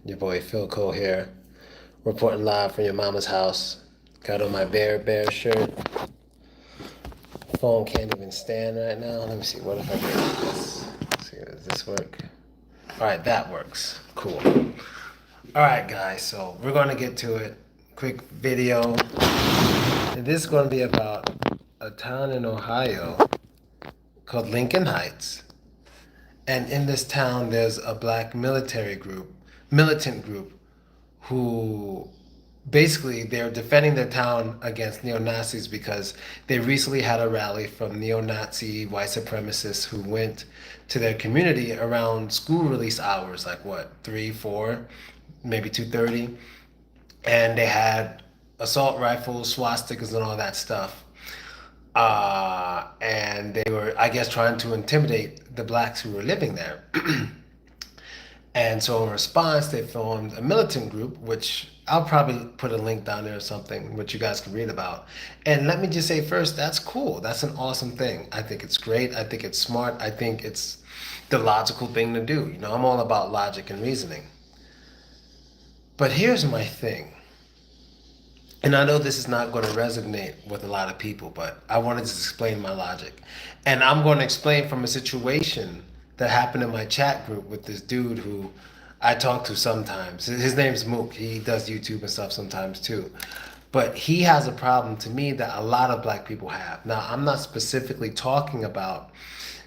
Your boy Philko here, reporting live from your mama's house. Got on my Bear shirt. Phone can't even stand right now. Let me see. What if I do this? Let's see, does this work? All right, that works. Cool. All right, guys. So we're gonna get to it. Quick video. And this is gonna be about a town in Ohio called Lincoln Heights. And in this town, there's a black militant group, who basically they're defending their town against neo-Nazis because they recently had a rally from neo-Nazi white supremacists who went to their community around school release hours, like what, 3, 4, maybe 2:30, and they had assault rifles, swastikas, and all that stuff. And they were, I guess, trying to intimidate the blacks who were living there. And so in response, they formed a militant group, which I'll probably put a link down there or something, which you guys can read about. And let me just say first, that's cool. That's an awesome thing. I think it's great. I think it's smart. I think it's the logical thing to do. You know, I'm all about logic and reasoning. But here's my thing. And I know this is not going to resonate with a lot of people, but I wanted to explain my logic. And I'm going to explain from a situation that happened in my chat group with this dude who I talk to sometimes. His name's Mook. He does YouTube and stuff sometimes too. But he has a problem to me that a lot of black people have. Now, I'm not specifically talking about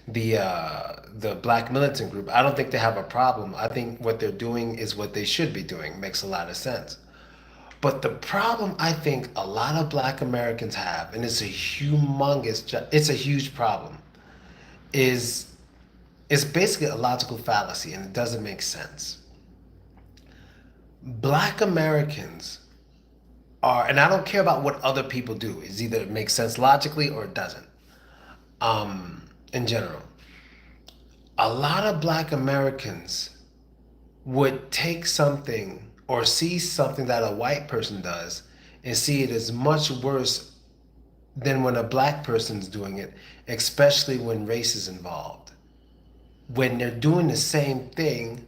the black militant group. I don't think they have a problem. I think what they're doing is what they should be doing. Makes a lot of sense. But the problem I think a lot of black Americans have, and it's a huge problem, is it's basically a logical fallacy and it doesn't make sense. Black Americans are, and I don't care about what other people do, it's either it makes sense logically or it doesn't. In general, a lot of black Americans would take something or see something that a white person does and see it as much worse than when a black person's doing it, especially when race is involved. When they're doing the same thing,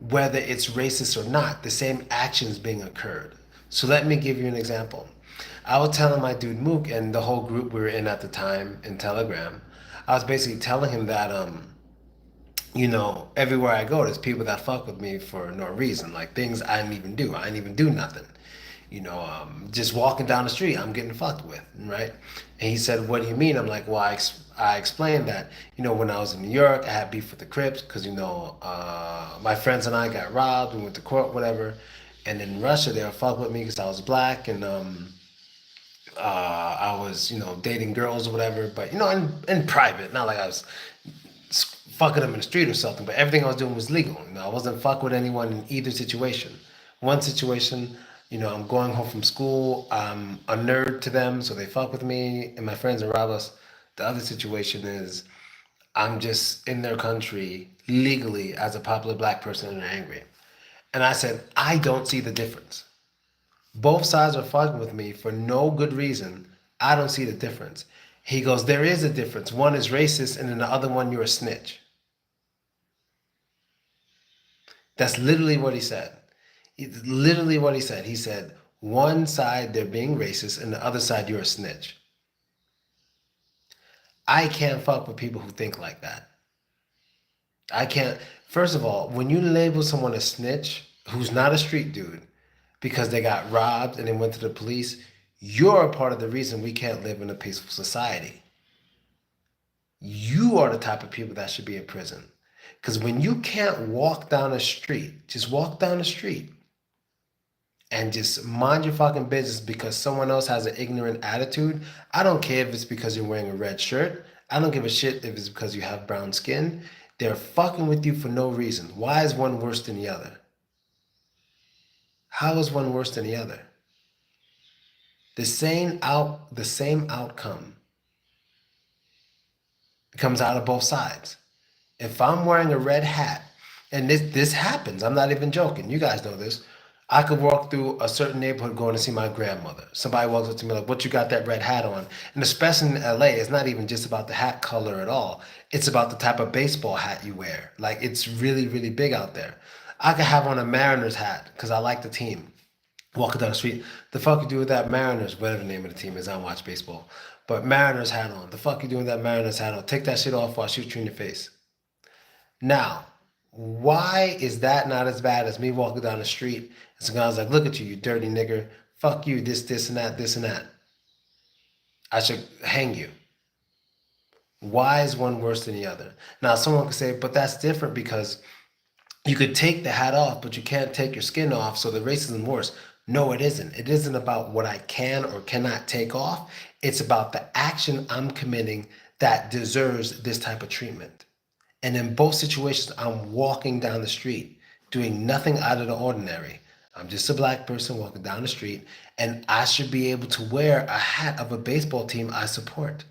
whether it's racist or not, the same actions being occurred. So let me give you an example. I was telling my dude Mook and the whole group we were in at the time in Telegram, I was basically telling him that everywhere I go, there's people that fuck with me for no reason, like things I didn't even do. I didn't even do nothing. Just walking down the street, I'm getting fucked with, right? And he said, "What do you mean?" I'm like, "Well, I explained that, when I was in New York, I had beef with the Crips because, my friends and I got robbed, we went to court, whatever. And in Russia, they were fucking with me because I was black and I was, dating girls or whatever, but, in private, not like I was fucking them in the street or something, but everything I was doing was legal. I wasn't fucking with anyone in either situation. One situation, I'm going home from school, I'm a nerd to them, so they fuck with me and my friends and rob us. The other situation is I'm just in their country legally as a popular black person and they're angry. And I said, I don't see the difference. Both sides are fucking with me for no good reason. I don't see the difference. He goes, there is a difference. One is racist and then the other one, you're a snitch. That's literally what he said. It's literally what he said. He said, one side, they're being racist, and the other side, you're a snitch. I can't fuck with people who think like that. I can't. First of all, when you label someone a snitch who's not a street dude because they got robbed and they went to the police, you're a part of the reason we can't live in a peaceful society. You are the type of people that should be in prison. Because when you can't walk down the street, just walk down the street and just mind your fucking business because someone else has an ignorant attitude. I don't care if it's because you're wearing a red shirt. I don't give a shit if it's because you have brown skin. They're fucking with you for no reason. Why is one worse than the other? How is one worse than the other? The same outcome comes out of both sides. If I'm wearing a red hat, and this happens, I'm not even joking, you guys know this. I could walk through a certain neighborhood going to see my grandmother. Somebody walks up to me like, what you got that red hat on? And especially in LA, it's not even just about the hat color at all. It's about the type of baseball hat you wear. Like, it's really, really big out there. I could have on a Mariners hat because I like the team. Walking down the street, the fuck you do with that Mariners, whatever the name of the team is, I don't watch baseball. But Mariners hat on. The fuck you doing with that Mariners hat on? Take that shit off or I'll shoot you in your face. Now, why is that not as bad as me walking down the street and some guy's like, look at you, you dirty nigger. Fuck you, this, and that, this, and that. I should hang you. Why is one worse than the other? Now, someone could say, but that's different because you could take the hat off, but you can't take your skin off, so the racism worse. No, it isn't. It isn't about what I can or cannot take off. It's about the action I'm committing that deserves this type of treatment. And in both situations, I'm walking down the street, doing nothing out of the ordinary. I'm just a black person walking down the street, and I should be able to wear a hat of a baseball team I support.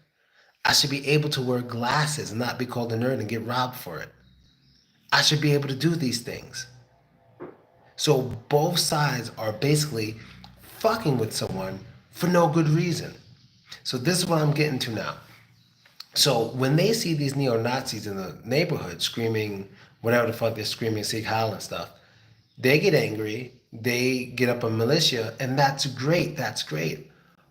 I should be able to wear glasses and not be called a nerd and get robbed for it. I should be able to do these things. So both sides are basically fucking with someone for no good reason. So this is what I'm getting to now. So when they see these neo-Nazis in the neighborhood screaming whatever the fuck they're screaming, Sieg Heil and stuff, they get angry, they get up a militia, and that's great, that's great.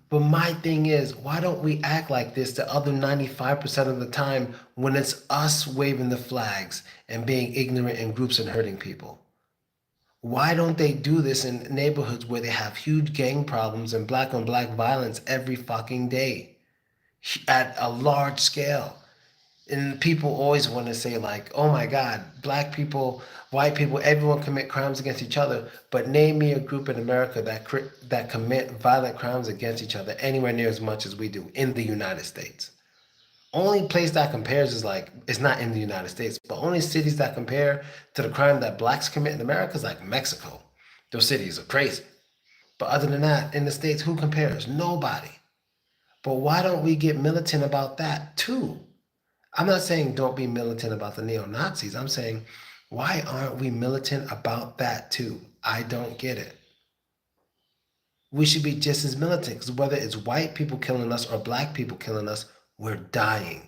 But my thing is, why don't we act like this the other 95% of the time when it's us waving the flags and being ignorant in groups and hurting people? Why don't they do this in neighborhoods where they have huge gang problems and black on black violence every fucking day at a large scale? And people always want to say like, oh my God, black people, white people, everyone commit crimes against each other. But name me a group in America that commit violent crimes against each other anywhere near as much as we do in the United States. Only place that compares is like, it's not in the United States, but only cities that compare to the crime that blacks commit in America is like Mexico. Those cities are crazy. But other than that, in the States, who compares? Nobody. But why don't we get militant about that too? I'm not saying don't be militant about the neo-Nazis. I'm saying, why aren't we militant about that too? I don't get it. We should be just as militant because whether it's white people killing us or black people killing us, we're dying.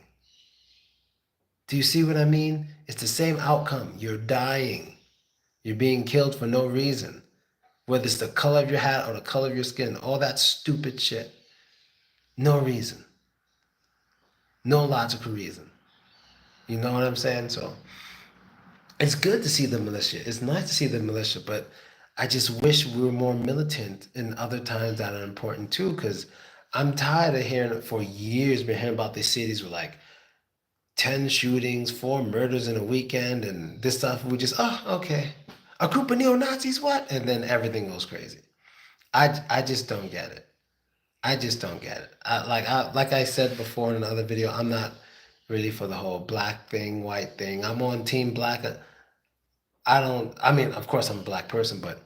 Do you see what I mean? It's the same outcome. You're dying. You're being killed for no reason. Whether it's the color of your hat or the color of your skin, all that stupid shit. No reason. No logical reason. You know what I'm saying? So it's good to see the militia. It's nice to see the militia, but I just wish we were more militant in other times that are important too, because I'm tired of hearing it for years, been hearing about these cities with like 10 shootings, 4 murders in a weekend, and this stuff. We just, oh, okay. A group of neo-Nazis, what? And then everything goes crazy. I just don't get it. I just don't get it. Like I said before in another video, I'm not really for the whole black thing, white thing. I'm on team black. I mean, of course I'm a black person, but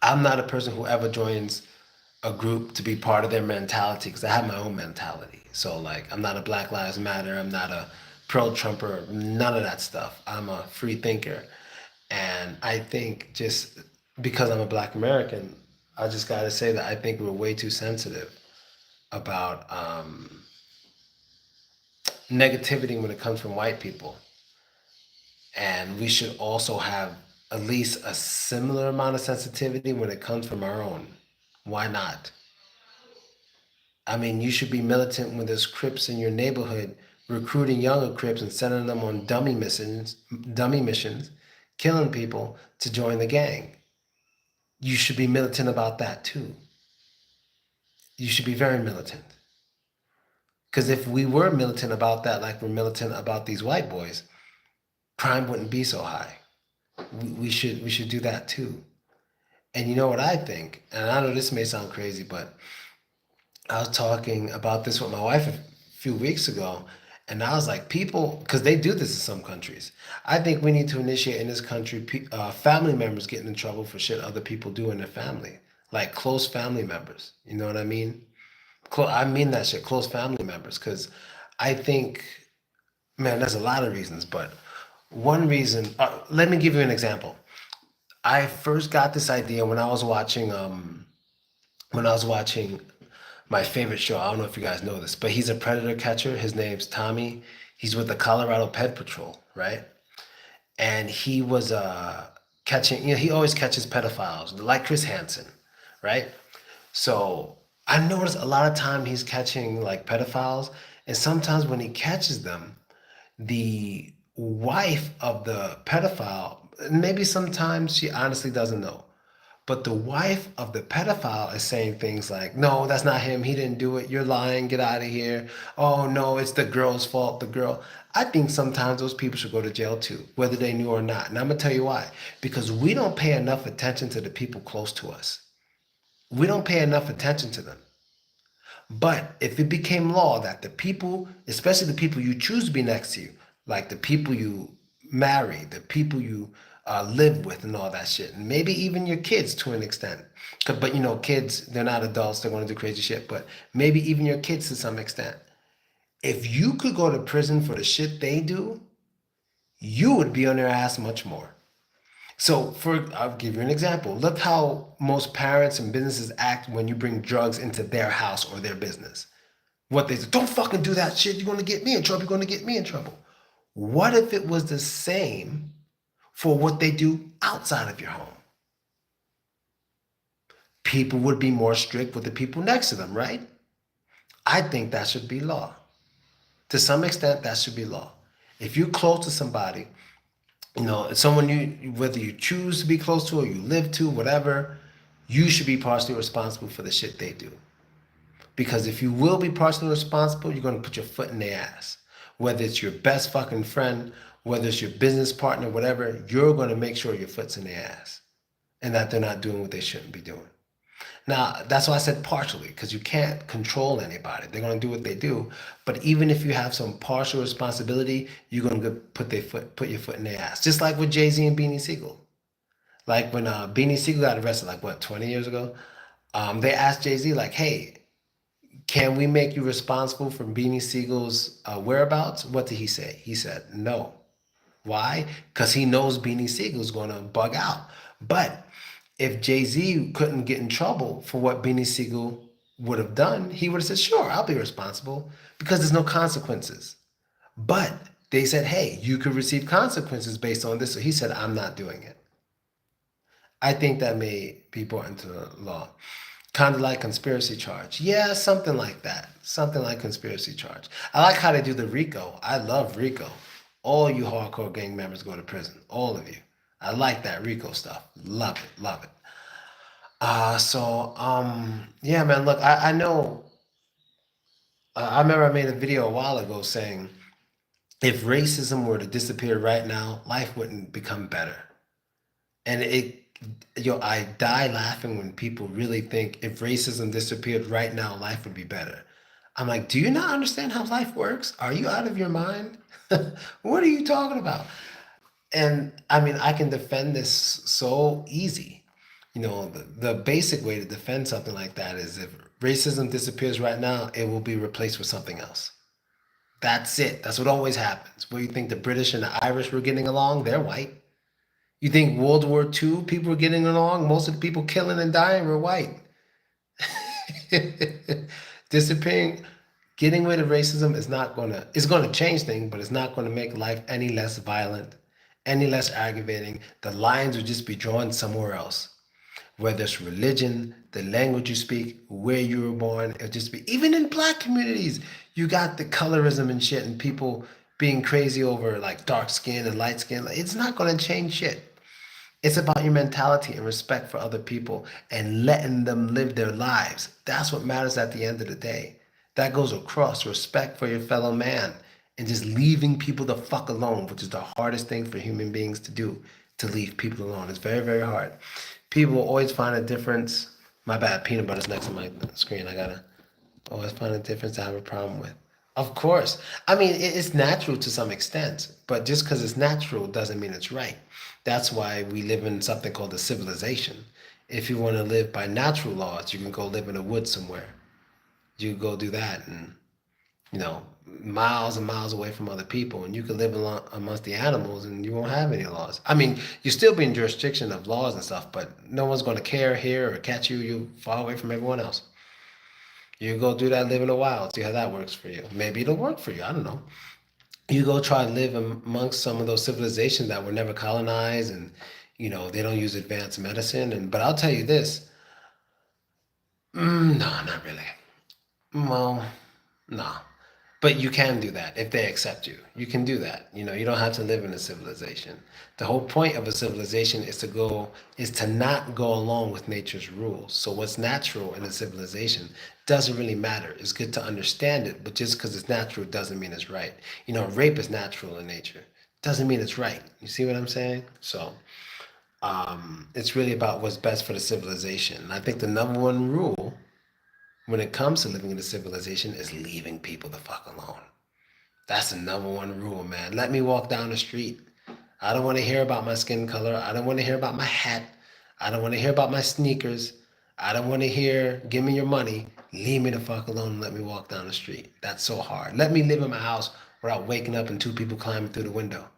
I'm not a person who ever joins a group to be part of their mentality because I have my own mentality. So like, I'm not a Black Lives Matter. I'm not a pro-Trumper, none of that stuff. I'm a free thinker. And I think just because I'm a black American, I just got to say that I think we're way too sensitive about negativity when it comes from white people. And we should also have at least a similar amount of sensitivity when it comes from our own. Why not? I mean, you should be militant when there's Crips in your neighborhood recruiting younger Crips and sending them on dummy missions, killing people to join the gang. You should be militant about that too. You should be very militant. Because if we were militant about that, like we're militant about these white boys, crime wouldn't be so high. We should do that too. And you know what I think? And I know this may sound crazy, but I was talking about this with my wife a few weeks ago, and I was like, people, because they do this in some countries. I think we need to initiate in this country family members getting in trouble for shit other people do in their family, like close family members. You know what I mean? I mean that shit, close family members, because I think, man, there's a lot of reasons, but one reason, let me give you an example. I first got this idea when I was watching my favorite show. I don't know if you guys know this, but he's a predator catcher. His name's Tommy. He's with the Colorado Pet Patrol, right? And he was catching, he always catches pedophiles, like Chris Hansen, right? So I notice a lot of time he's catching like pedophiles, and sometimes when he catches them, the wife of the pedophile, maybe sometimes she honestly doesn't know, but the wife of the pedophile is saying things like, no, that's not him. He didn't do it. You're lying. Get out of here. Oh, no, it's the girl's fault. The girl. I think sometimes those people should go to jail too, whether they knew or not. And I'm going to tell you why. Because we don't pay enough attention to the people close to us. We don't pay enough attention to them. But if it became law that the people, especially the people you choose to be next to you, like the people you marry, the people you live with, and all that shit, and maybe even your kids to an extent. But kids, they're not adults, they're going to do crazy shit, but maybe even your kids to some extent. If you could go to prison for the shit they do, you would be on their ass much more. So I'll give you an example. Look how most parents and businesses act when you bring drugs into their house or their business. What they say, don't fucking do that shit. You're going to get me in trouble. You're going to get me in trouble. What if it was the same for what they do outside of your home? People would be more strict with the people next to them, right? I think that should be law. To some extent, that should be law. If you're close to somebody, someone whether you choose to be close to or you live to, whatever, you should be partially responsible for the shit they do. Because if you will be partially responsible, you're going to put your foot in their ass. Whether it's your best fucking friend, whether it's your business partner, whatever, you're going to make sure your foot's in their ass and that they're not doing what they shouldn't be doing. Now, that's why I said partially, because you can't control anybody. They're going to do what they do. But even if you have some partial responsibility, you're going to put your foot in their ass. Just like with Jay-Z and Beanie Siegel. Like when Beanie Siegel got arrested, 20 years ago? They asked Jay-Z, like, hey, can we make you responsible for Beanie Siegel's whereabouts? What did he say? He said no. Why? Because he knows Beanie Siegel's going to bug out. But if Jay-Z couldn't get in trouble for what Beanie Siegel would have done, he would have said, sure, I'll be responsible, because there's no consequences. But they said, hey, you could receive consequences based on this. So he said, I'm not doing it. I think that may be brought into the law. Kind of like conspiracy charge. Yeah, something like that. Something like conspiracy charge. I like how they do the RICO. I love RICO. All you hardcore gang members go to prison. All of you. I like that RICO stuff. Love it. Love it. Yeah, man, look, I know, I remember I made a video a while ago saying if racism were to disappear right now, life wouldn't become better. And I die laughing when people really think if racism disappeared right now, life would be better. I'm like, do you not understand how life works? Are you out of your mind? What are you talking about? And I mean, I can defend this so easy. The basic way to defend something like that is if racism disappears right now, it will be replaced with something else. That's it. That's what always happens. Where you think the British and the Irish were getting along, they're white. You think World War II people were getting along? Most of the people killing and dying were white. Disappearing, getting rid of racism it's gonna change things, but it's not gonna make life any less violent, any less aggravating. The lines would just be drawn somewhere else. Whether it's religion, the language you speak, where you were born, it'll just be, even in black communities, you got the colorism and shit and people being crazy over like dark skin and light skin. It's not gonna change shit. It's about your mentality and respect for other people and letting them live their lives. That's what matters at the end of the day. That goes across respect for your fellow man and just leaving people the fuck alone, which is the hardest thing for human beings to do, to leave people alone. It's very, very hard. People will always find a difference. My bad, peanut butter's next to my screen. I gotta always find a difference I have a problem with. Of course. I mean, it's natural to some extent, but just because it's natural doesn't mean it's right. That's why we live in something called a civilization. If you want to live by natural laws, you can go live in a woods somewhere. You can go do that and, miles and miles away from other people, and you can live amongst the animals and you won't have any laws. I mean, you still be in jurisdiction of laws and stuff, but no one's going to care here or catch you. You far away from everyone else. You go do that, live in the wild, see how that works for you. Maybe it'll work for you. I don't know. You go try to live amongst some of those civilizations that were never colonized, and They don't use advanced medicine, but I'll tell you this. No, not really. Well, no. But you can do that if they accept you. You can do that. You don't have to live in a civilization. The whole point of a civilization is to not go along with nature's rules. So what's natural in a civilization doesn't really matter. It's good to understand it, but just because it's natural doesn't mean it's right. Rape is natural in nature. Doesn't mean it's right. You see what I'm saying? So it's really about what's best for the civilization. And I think the number one rule when it comes to living in a civilization is leaving people the fuck alone. That's the number one rule, man. Let me walk down the street. I don't want to hear about my skin color. I don't want to hear about my hat. I don't want to hear about my sneakers. I don't want to hear, give me your money. Leave me the fuck alone and let me walk down the street. That's so hard. Let me live in my house without waking up and two people climbing through the window.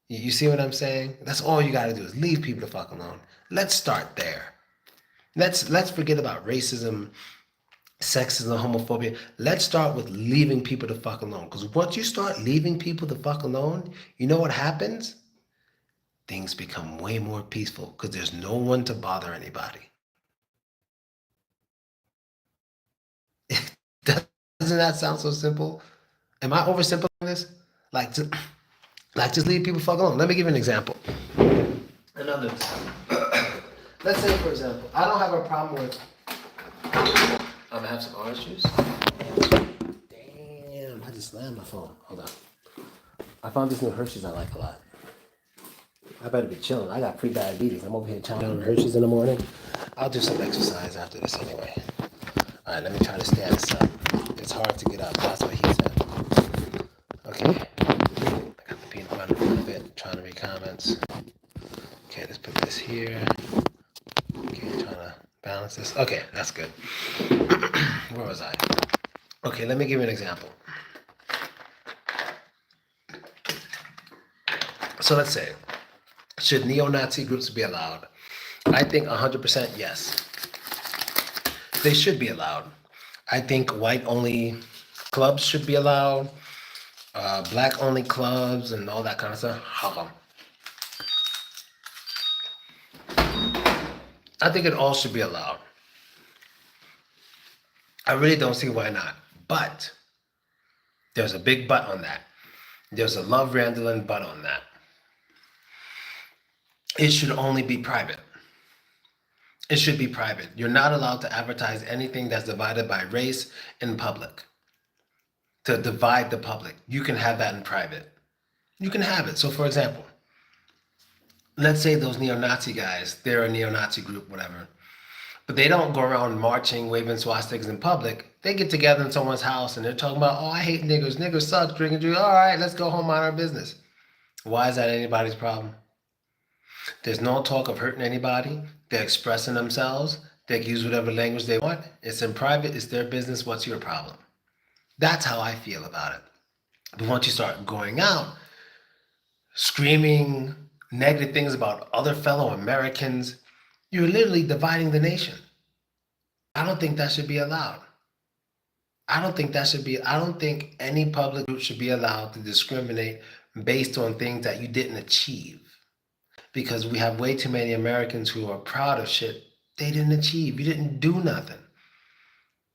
You see what I'm saying? That's all you got to do is leave people the fuck alone. Let's start there. Let's forget about racism, sexism, homophobia. Let's start with leaving people the fuck alone. Because once you start leaving people the fuck alone, you know what happens? Things become way more peaceful because there's no one to bother anybody. Doesn't that sound so simple? Am I oversimplifying this? Like, just leave people fuck alone. Let me give you an example. Another example. Let's say, for example, I don't have a problem with. I'm gonna have some orange juice. Damn, I just slammed my phone. Hold on. I found this new Hershey's I like a lot. I better be chilling. I got pre-diabetes. I'm over here chowing down Hershey's in the morning. I'll do some exercise after this anyway. All right, let me try to stand this up. It's hard to get up. That's what he said. Okay. I got the peanut butter in front of it. Trying to read comments. Okay, let's put this here. Okay, trying to balance this. Okay, that's good. Where was I? Okay, let me give you an example. So let's say, should neo-Nazi groups be allowed? I think 100% yes. They should be allowed. I think white-only clubs should be allowed, black-only clubs and all that kind of stuff. How come? I think it all should be allowed. I really don't see why not. But there's a big but on that. There's a Love Randolin but on that. It should only be private. It should be private. You're not allowed to advertise anything that's divided by race in public. To divide the public. You can have that in private. You can have it. So for example, let's say those neo-Nazi guys, they're a neo-Nazi group, whatever. But they don't go around marching, waving swastikas in public. They get together in someone's house and they're talking about, oh, I hate niggers. Niggers suck, drinking juice. All right, let's go home, mind our business. Why is that anybody's problem? There's no talk of hurting anybody. They're expressing themselves. They can use whatever language they want. It's in private. It's their business. What's your problem? That's how I feel about it. But once you start going out, screaming negative things about other fellow Americans, you're literally dividing the nation. I don't think that should be allowed. I don't think any public group should be allowed to discriminate based on things that you didn't achieve. Because we have way too many Americans who are proud of shit they didn't achieve. You didn't do nothing.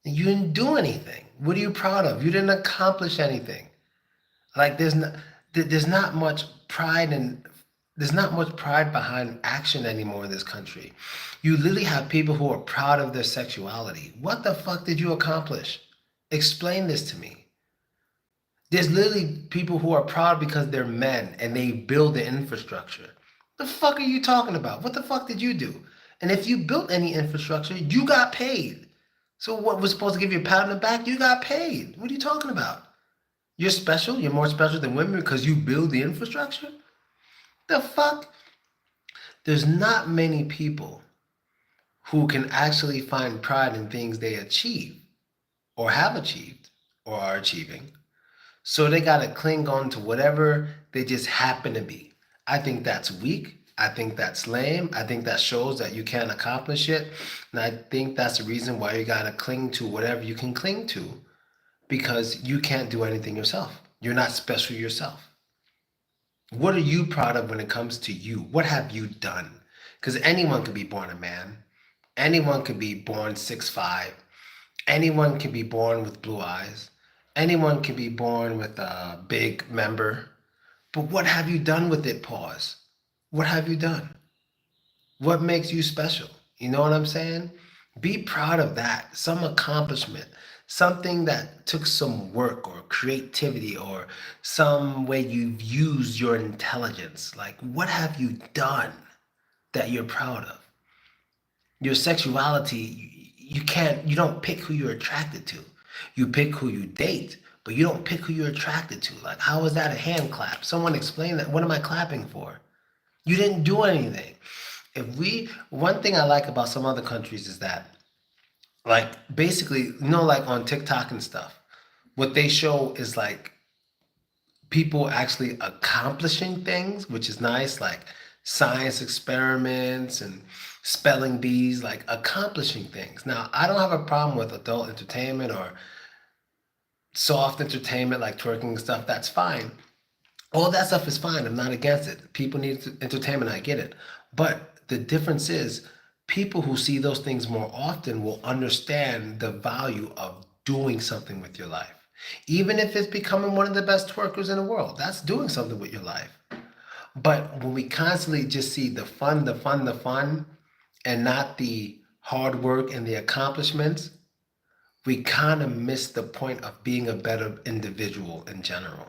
You didn't do anything. What are you proud of? You didn't accomplish anything. Like there's not much pride behind action anymore in this country. You literally have people who are proud of their sexuality. What the fuck did you accomplish? Explain this to me. There's literally people who are proud because they're men and they build the infrastructure. The fuck are you talking about? What the fuck did you do? And if you built any infrastructure, you got paid. So what was supposed to give you a pat on the back? You got paid. What are you talking about? You're special? You're more special than women because you build the infrastructure? The fuck? There's not many people who can actually find pride in things they achieve or have achieved or are achieving. So they got to cling on to whatever they just happen to be. I think that's weak. I think that's lame. I think that shows that you can't accomplish it. And I think that's the reason why you got to cling to whatever you can cling to, because you can't do anything yourself. You're not special yourself. What are you proud of when it comes to you? What have you done? Because anyone could be born a man. Anyone could be born 6'5". Anyone can be born with blue eyes. Anyone can be born with a big member. But what have you done with it, pause? What have you done? What makes you special? You know what I'm saying? Be proud of that. Some accomplishment, something that took some work or creativity or some way you've used your intelligence. Like, what have you done that you're proud of? Your sexuality, you don't pick who you're attracted to. You pick who you date, but you don't pick who you're attracted to. Like, how is that a hand clap? Someone explain that. What am I clapping for? You didn't do anything. One thing I like about some other countries is that, like, basically, like on TikTok and stuff, what they show is like people actually accomplishing things, which is nice, like science experiments and spelling bees, like accomplishing things. Now, I don't have a problem with adult entertainment or soft entertainment like twerking and stuff. That's fine. All that stuff is fine. I'm not against it. People need entertainment. I get it. But the difference is people who see those things more often will understand the value of doing something with your life. Even if it's becoming one of the best twerkers in the world, that's doing something with your life. But when we constantly just see the fun, the fun, the fun, and not the hard work and the accomplishments, we kind of miss the point of being a better individual in general.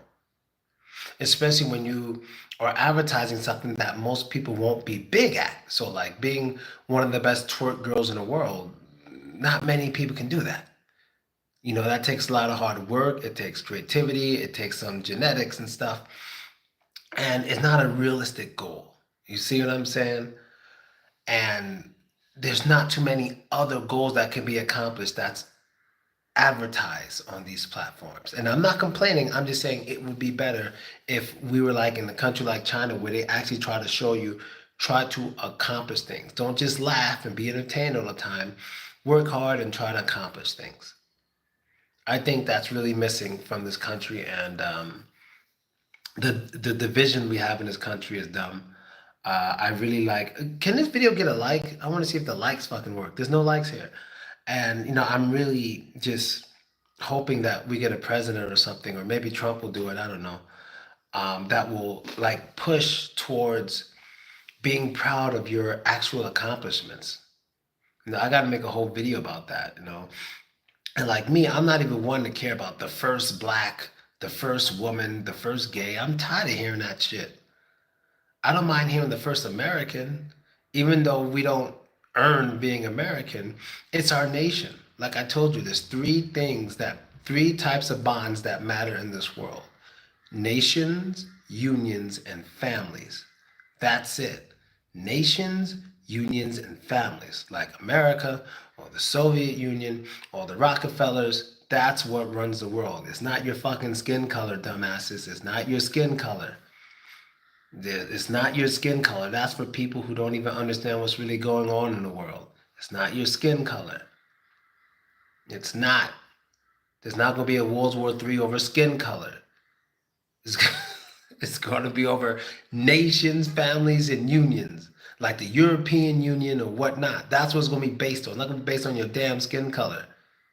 Especially when you are advertising something that most people won't be big at. So, like being one of the best twerk girls in the world, not many people can do that. That takes a lot of hard work, it takes creativity, it takes some genetics and stuff. And it's not a realistic goal. You see what I'm saying? And there's not too many other goals that can be accomplished that's advertise on these platforms. And I'm not complaining, I'm just saying it would be better if we were like in a country like China where they actually try to show you, try to accomplish things. Don't just laugh and be entertained all the time. Work hard and try to accomplish things. I think that's really missing from this country, and the division we have in this country is dumb. I really like. Can this video get a like? I want to see if the likes fucking work. There's no likes here, and I'm really just hoping that we get a president or something, or maybe Trump will do it. I don't know. That will like push towards being proud of your actual accomplishments. I got to make a whole video about that. And like me, I'm not even one to care about the first black, the first woman, the first gay. I'm tired of hearing that shit. I don't mind hearing the first American, even though we don't earn being American. It's our nation. Like I told you, there's three types of bonds that matter in this world: nations, unions, and families. That's it. Nations, unions, and families, like America or the Soviet Union or the Rockefellers. That's what runs the world. It's not your fucking skin color, dumbasses. It's not your skin color. It's not your skin color. That's for people who don't even understand what's really going on in the world. It's not your skin color. It's not. There's not going to be a World War III over skin color. It's, it's going to be over nations, families, and unions, like the European Union or whatnot. That's what it's going to be based on. It's not going to be based on your damn skin color.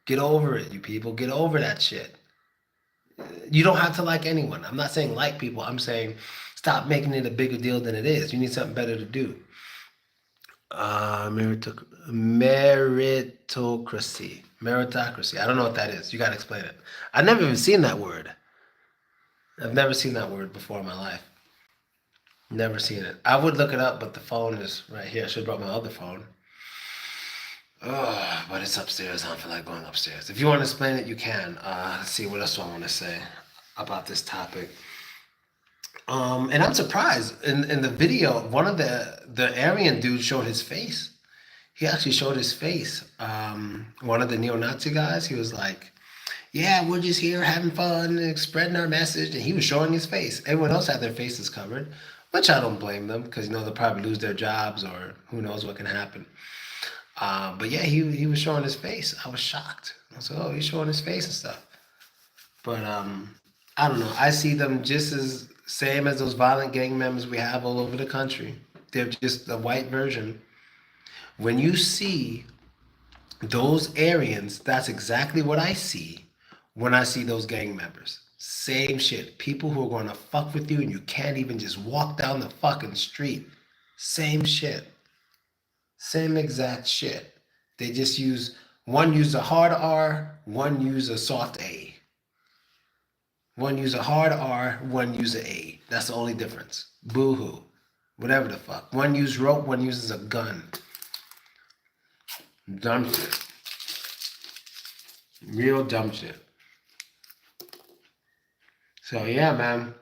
Get over it, you people. Get over that shit. You don't have to like anyone. I'm not saying like people. I'm saying stop making it a bigger deal than it is. You need something better to do. Meritocracy. Meritocracy. I don't know what that is. You got to explain it. I've never even seen that word. I've never seen that word before in my life. Never seen it. I would look it up, but the phone is right here. I should have brought my other phone. Oh, but it's upstairs. I don't feel like going upstairs. If you want to explain it, you can. Let's see, what else do I want to say about this topic? And I'm surprised. In the video, one of the Aryan dudes showed his face. He actually showed his face. One of the neo-Nazi guys, he was like, yeah, we're just here having fun and spreading our message. And he was showing his face. Everyone else had their faces covered, which I don't blame them, because they'll probably lose their jobs or who knows what can happen. But yeah, he was showing his face. I was shocked. I was like, oh, he's showing his face and stuff. But I don't know. I see them just as same as those violent gang members we have all over the country. They're just the white version. When you see those Aryans, that's exactly what I see when I see those gang members. Same shit. People who are going to fuck with you and you can't even just walk down the fucking street. Same shit. Same exact shit. They just one use a hard R, one use a soft A. One use a hard R, one use a A. That's the only difference. Boo hoo. Whatever the fuck. One use rope, one uses a gun. Dumb shit. Real dumb shit. So yeah, man.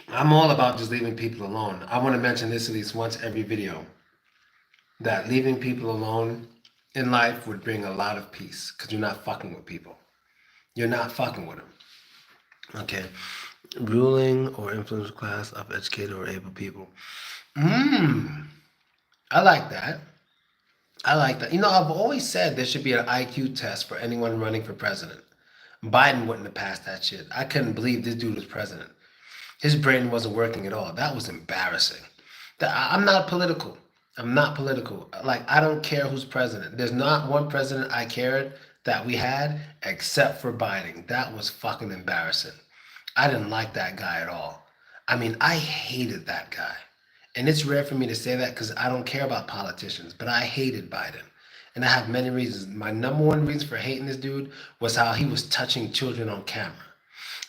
I'm all about just leaving people alone. I want to mention this at least once every video. That leaving people alone in life would bring a lot of peace. Because you're not fucking with people. You're not fucking with them. Okay. Ruling or influence class of educated or able people. I like that. I like that. You know, I've always said there should be an IQ test for anyone running for president. Biden wouldn't have passed that shit. I couldn't believe this dude was president. His brain wasn't working at all. That was embarrassing. I'm not political. I'm not political. Like, I don't care who's president. There's not one president I cared that we had except for Biden. That was fucking embarrassing. I didn't like that guy at all. I mean, I hated that guy. And it's rare for me to say that because I don't care about politicians, but I hated Biden. And I have many reasons. My number one reason for hating this dude was how he was touching children on camera.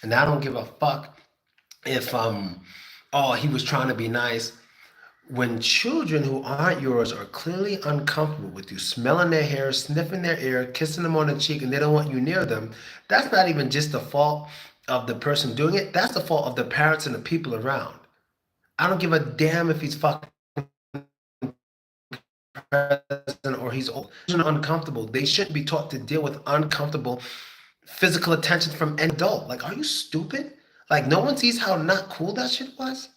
And I don't give a fuck if he was trying to be nice. When children who aren't yours are clearly uncomfortable with you, smelling their hair, sniffing their ear, kissing them on the cheek, and they don't want you near them, that's not even just the fault of the person doing it. That's the fault of the parents and the people around. I don't give a damn if he's fucking president or he's old. Children are uncomfortable. They shouldn't be taught to deal with uncomfortable physical attention from an adult. Like, are you stupid? Like, no one sees how not cool that shit was?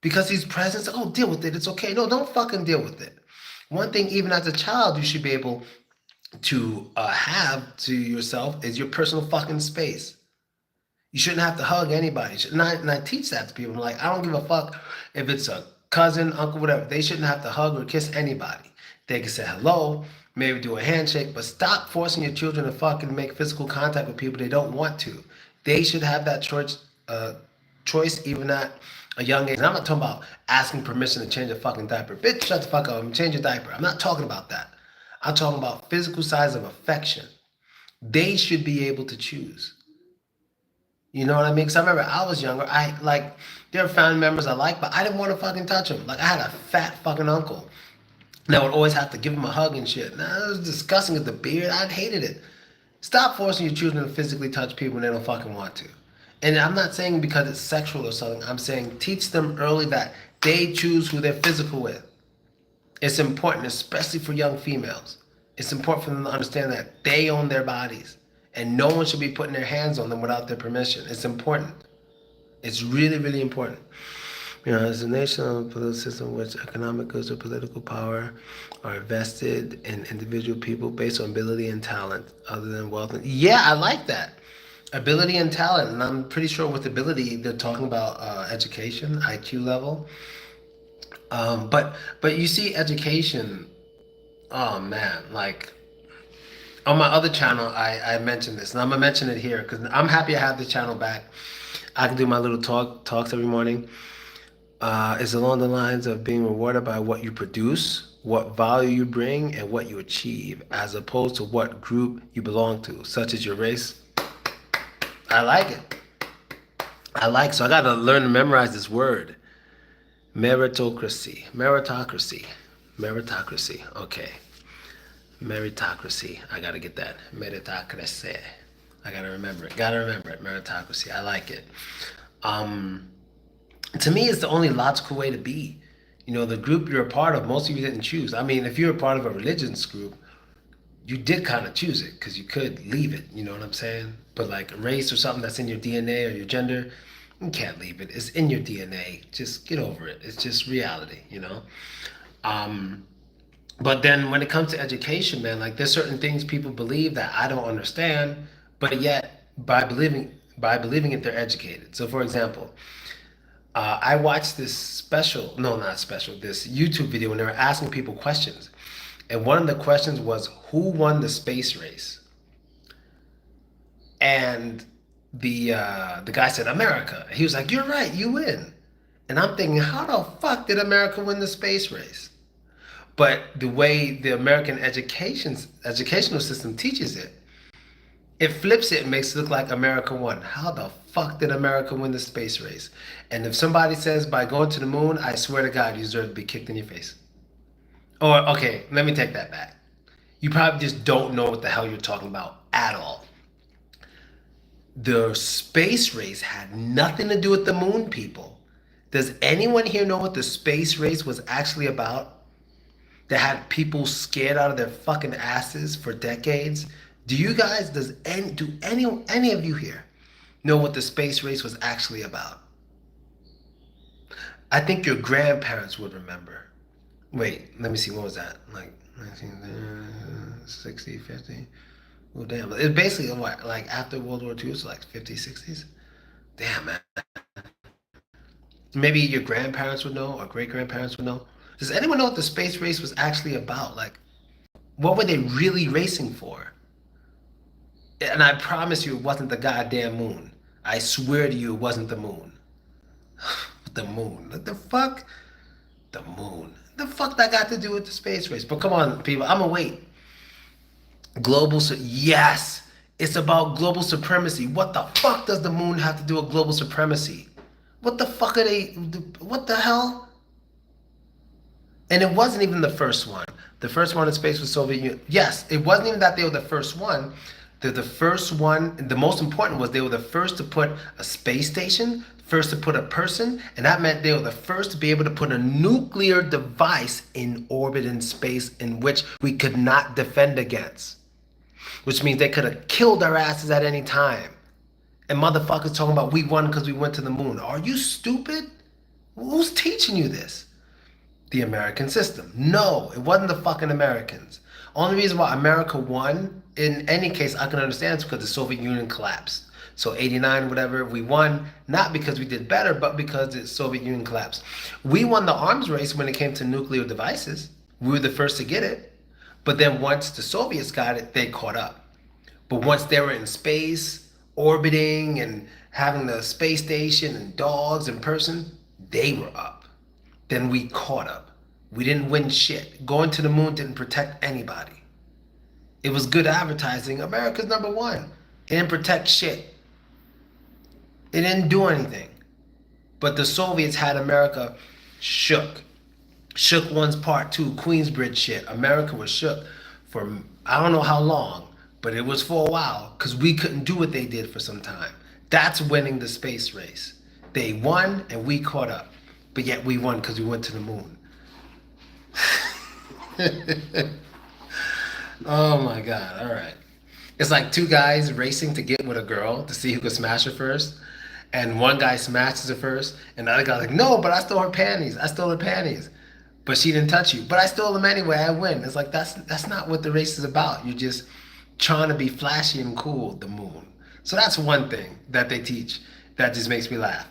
Because he's present, oh, deal with it. It's okay. No, don't fucking deal with it. One thing, even as a child, you should be able to have to yourself is your personal fucking space. You shouldn't have to hug anybody. And I teach that to people. I'm like, I don't give a fuck if it's a cousin, uncle, whatever. They shouldn't have to hug or kiss anybody. They can say hello, maybe do a handshake, but stop forcing your children to fucking make physical contact with people they don't want to. They should have that choice even at a young age. And I'm not talking about asking permission to change a fucking diaper. Bitch, shut the fuck up and change your diaper. I'm not talking about that. I'm talking about physical size of affection. They should be able to choose. You know what I mean? Because I remember I was younger. There were family members I liked, but I didn't want to fucking touch them. Like, I had a fat fucking uncle that would always have to give him a hug and shit. Now, it was disgusting with the beard. I hated it. Stop forcing your children to physically touch people when they don't fucking want to. And I'm not saying because it's sexual or something. I'm saying teach them early that they choose who they're physical with. It's important, especially for young females. It's important for them to understand that they own their bodies. And no one should be putting their hands on them without their permission. It's important. It's really, really important. You know, as a nation of a political system in which economic goods or political power are vested in individual people based on ability and talent other than wealth. Yeah, I like that. Ability and talent. And I'm pretty sure with ability, they're talking about education, IQ level. But you see education, oh man, like on my other channel, I mentioned this, and I'm gonna mention it here because I'm happy I have the channel back. I can do my little talks every morning. It's along the lines of being rewarded by what you produce, what value you bring, and what you achieve, as opposed to what group you belong to, such as your race. I like it. So I gotta learn to memorize this word. Meritocracy. Okay. Meritocracy. I gotta get that. Meritocracy. I gotta remember it. Meritocracy. I like it. To me, it's the only logical way to be. You know, the group you're a part of, most of you didn't choose. I mean, if you're a part of a religious group, you did kind of choose it because you could leave it. You know what I'm saying? But like race or something that's in your DNA or your gender, you can't leave it. It's in your DNA. Just get over it. It's just reality, you know? But then when it comes to education, man, like there's certain things people believe that I don't understand, but yet by believing it, they're educated. So for example, I watched this special, no, not special, this YouTube video when they were asking people questions. And one of the questions was, who won the space race? And the guy said, America. He was like, you're right, you win. And I'm thinking, how the fuck did America win the space race? But the way the American educational system teaches it, it flips it and makes it look like America won. How the fuck did America win the space race? And if somebody says by going to the moon, I swear to God, you deserve to be kicked in your face. Or, okay, let me take that back. You probably just don't know what the hell you're talking about at all. The space race had nothing to do with the moon, people. Does anyone here know what the space race was actually about? That had people scared out of their fucking asses for decades? Do you guys, do any of you here know what the space race was actually about? I think your grandparents would remember. Wait, let me see, what was that? Like 1960, 50? Oh, damn. It's basically what, like after World War II, so like 50s, 60s? Damn, man. Maybe your grandparents would know or great grandparents would know. Does anyone know what the space race was actually about? Like, what were they really racing for? And I promise you it wasn't the goddamn moon. I swear to you it wasn't the moon. The moon. What the fuck? The moon. The fuck that got to do with the space race? But come on, people, I'ma wait. Yes, it's about global supremacy. What the fuck does the moon have to do with global supremacy? What the fuck are they? What the hell? And it wasn't even the first one. The first one in space was Soviet Union. Yes, it wasn't even that they were the first one. They're the first one. The most important was they were the first to put a space station, first to put a person, and that meant they were the first to be able to put a nuclear device in orbit in space in which we could not defend against. Which means they could have killed our asses at any time. And motherfuckers talking about we won because we went to the moon. Are you stupid? Who's teaching you this? The American system. No, it wasn't the fucking Americans. Only reason why America won, in any case, I can understand is because the Soviet Union collapsed. So 89, whatever, we won, not because we did better, but because the Soviet Union collapsed. We won the arms race when it came to nuclear devices. We were the first to get it. But then once the Soviets got it, they caught up. But once they were in space, orbiting and having the space station and dogs in person, they were up. Then we caught up. We didn't win shit. Going to the moon didn't protect anybody. It was good advertising. America's number one. It didn't protect shit. It didn't do anything. But the Soviets had America shook. Shook one's part two, Queensbridge shit. America was shook for I don't know how long, but it was for a while because we couldn't do what they did for some time. That's winning the space race. They won and we caught up, but yet we won because we went to the moon. Oh my God, all right. It's like two guys racing to get with a girl to see who could smash her first. And one guy smashes her first, and the other guy's like, no, but I stole her panties. I stole her panties. But she didn't touch you. But I stole them anyway. I win. It's like that's not what the race is about. You're just trying to be flashy and cool, the moon. So that's one thing that they teach that just makes me laugh.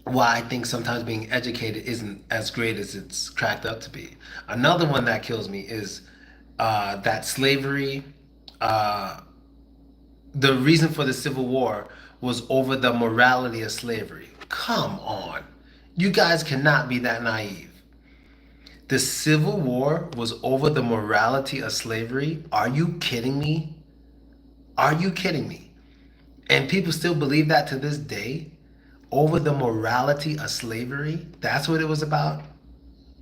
Why I think sometimes being educated isn't as great as it's cracked up to be. Another one that kills me is that slavery, the reason for the Civil War was over the morality of slavery. Come on. You guys cannot be that naive. The Civil War was over the morality of slavery? Are you kidding me? Are you kidding me? And people still believe that to this day? Over the morality of slavery? That's what it was about?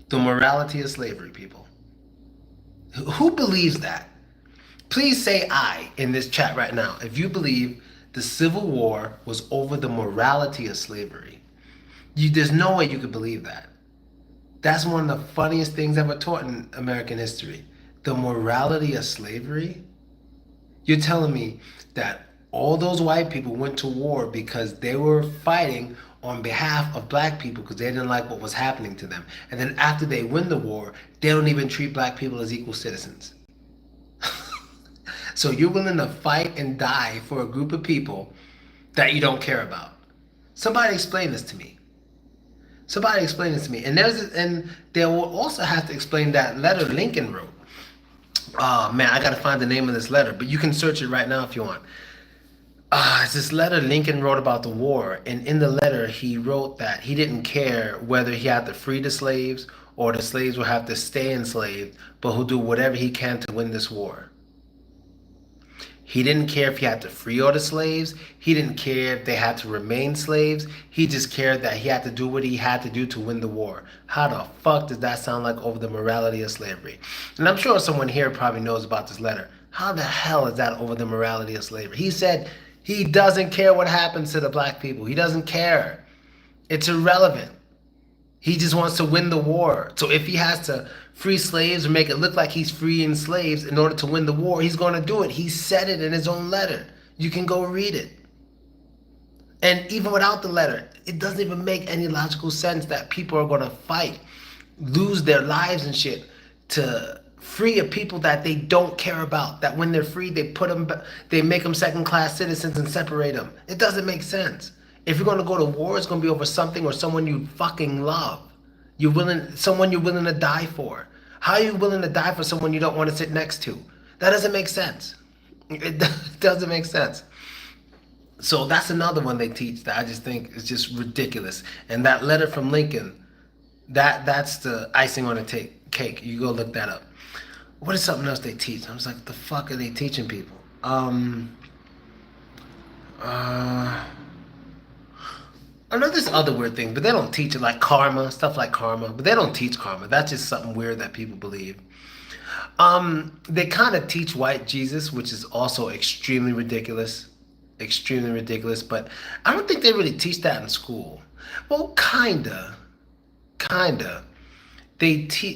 The morality of slavery, people. Who believes that? Please say I in this chat right now if you believe the Civil War was over the morality of slavery. There's no way you could believe that. That's one of the funniest things ever taught in American history. The morality of slavery? You're telling me that all those white people went to war because they were fighting on behalf of black people because they didn't like what was happening to them. And then after they win the war, they don't even treat black people as equal citizens. So you're willing to fight and die for a group of people that you don't care about. Somebody explain this to me. Somebody explain this to me. And they will also have to explain that letter Lincoln wrote. Oh man, I gotta find the name of this letter, but you can search it right now if you want. It's this letter Lincoln wrote about the war, and in the letter he wrote that he didn't care whether he had to free the slaves or the slaves would have to stay enslaved, but he'll do whatever he can to win this war. He didn't care if he had to free all the slaves. He didn't care if they had to remain slaves. He just cared that he had to do what he had to do to win the war. How the fuck does that sound like over the morality of slavery? And I'm sure someone here probably knows about this letter. How the hell is that over the morality of slavery? He said he doesn't care what happens to the black people. He doesn't care. It's irrelevant. He just wants to win the war. So if he has to free slaves or make it look like he's freeing slaves in order to win the war, he's going to do it. He said it in his own letter. You can go read it. And even without the letter, it doesn't even make any logical sense that people are going to fight, lose their lives and shit to free a people that they don't care about. That when they're free, they make them second-class citizens and separate them. It doesn't make sense. If you're going to go to war, it's going to be over something or someone you fucking love. Someone you're willing to die for. How are you willing to die for someone you don't want to sit next to? That doesn't make sense. It doesn't make sense. So that's another one they teach that I just think is just ridiculous. And that letter from Lincoln, that's the icing on the cake. You go look that up. What is something else they teach? I was like, the fuck are they teaching people? I know this other weird thing, but they don't teach it, like karma, stuff like karma, but they don't teach karma. That's just something weird that people believe. They kind of teach white Jesus, which is also extremely ridiculous, but I don't think they really teach that in school. Well, kinda.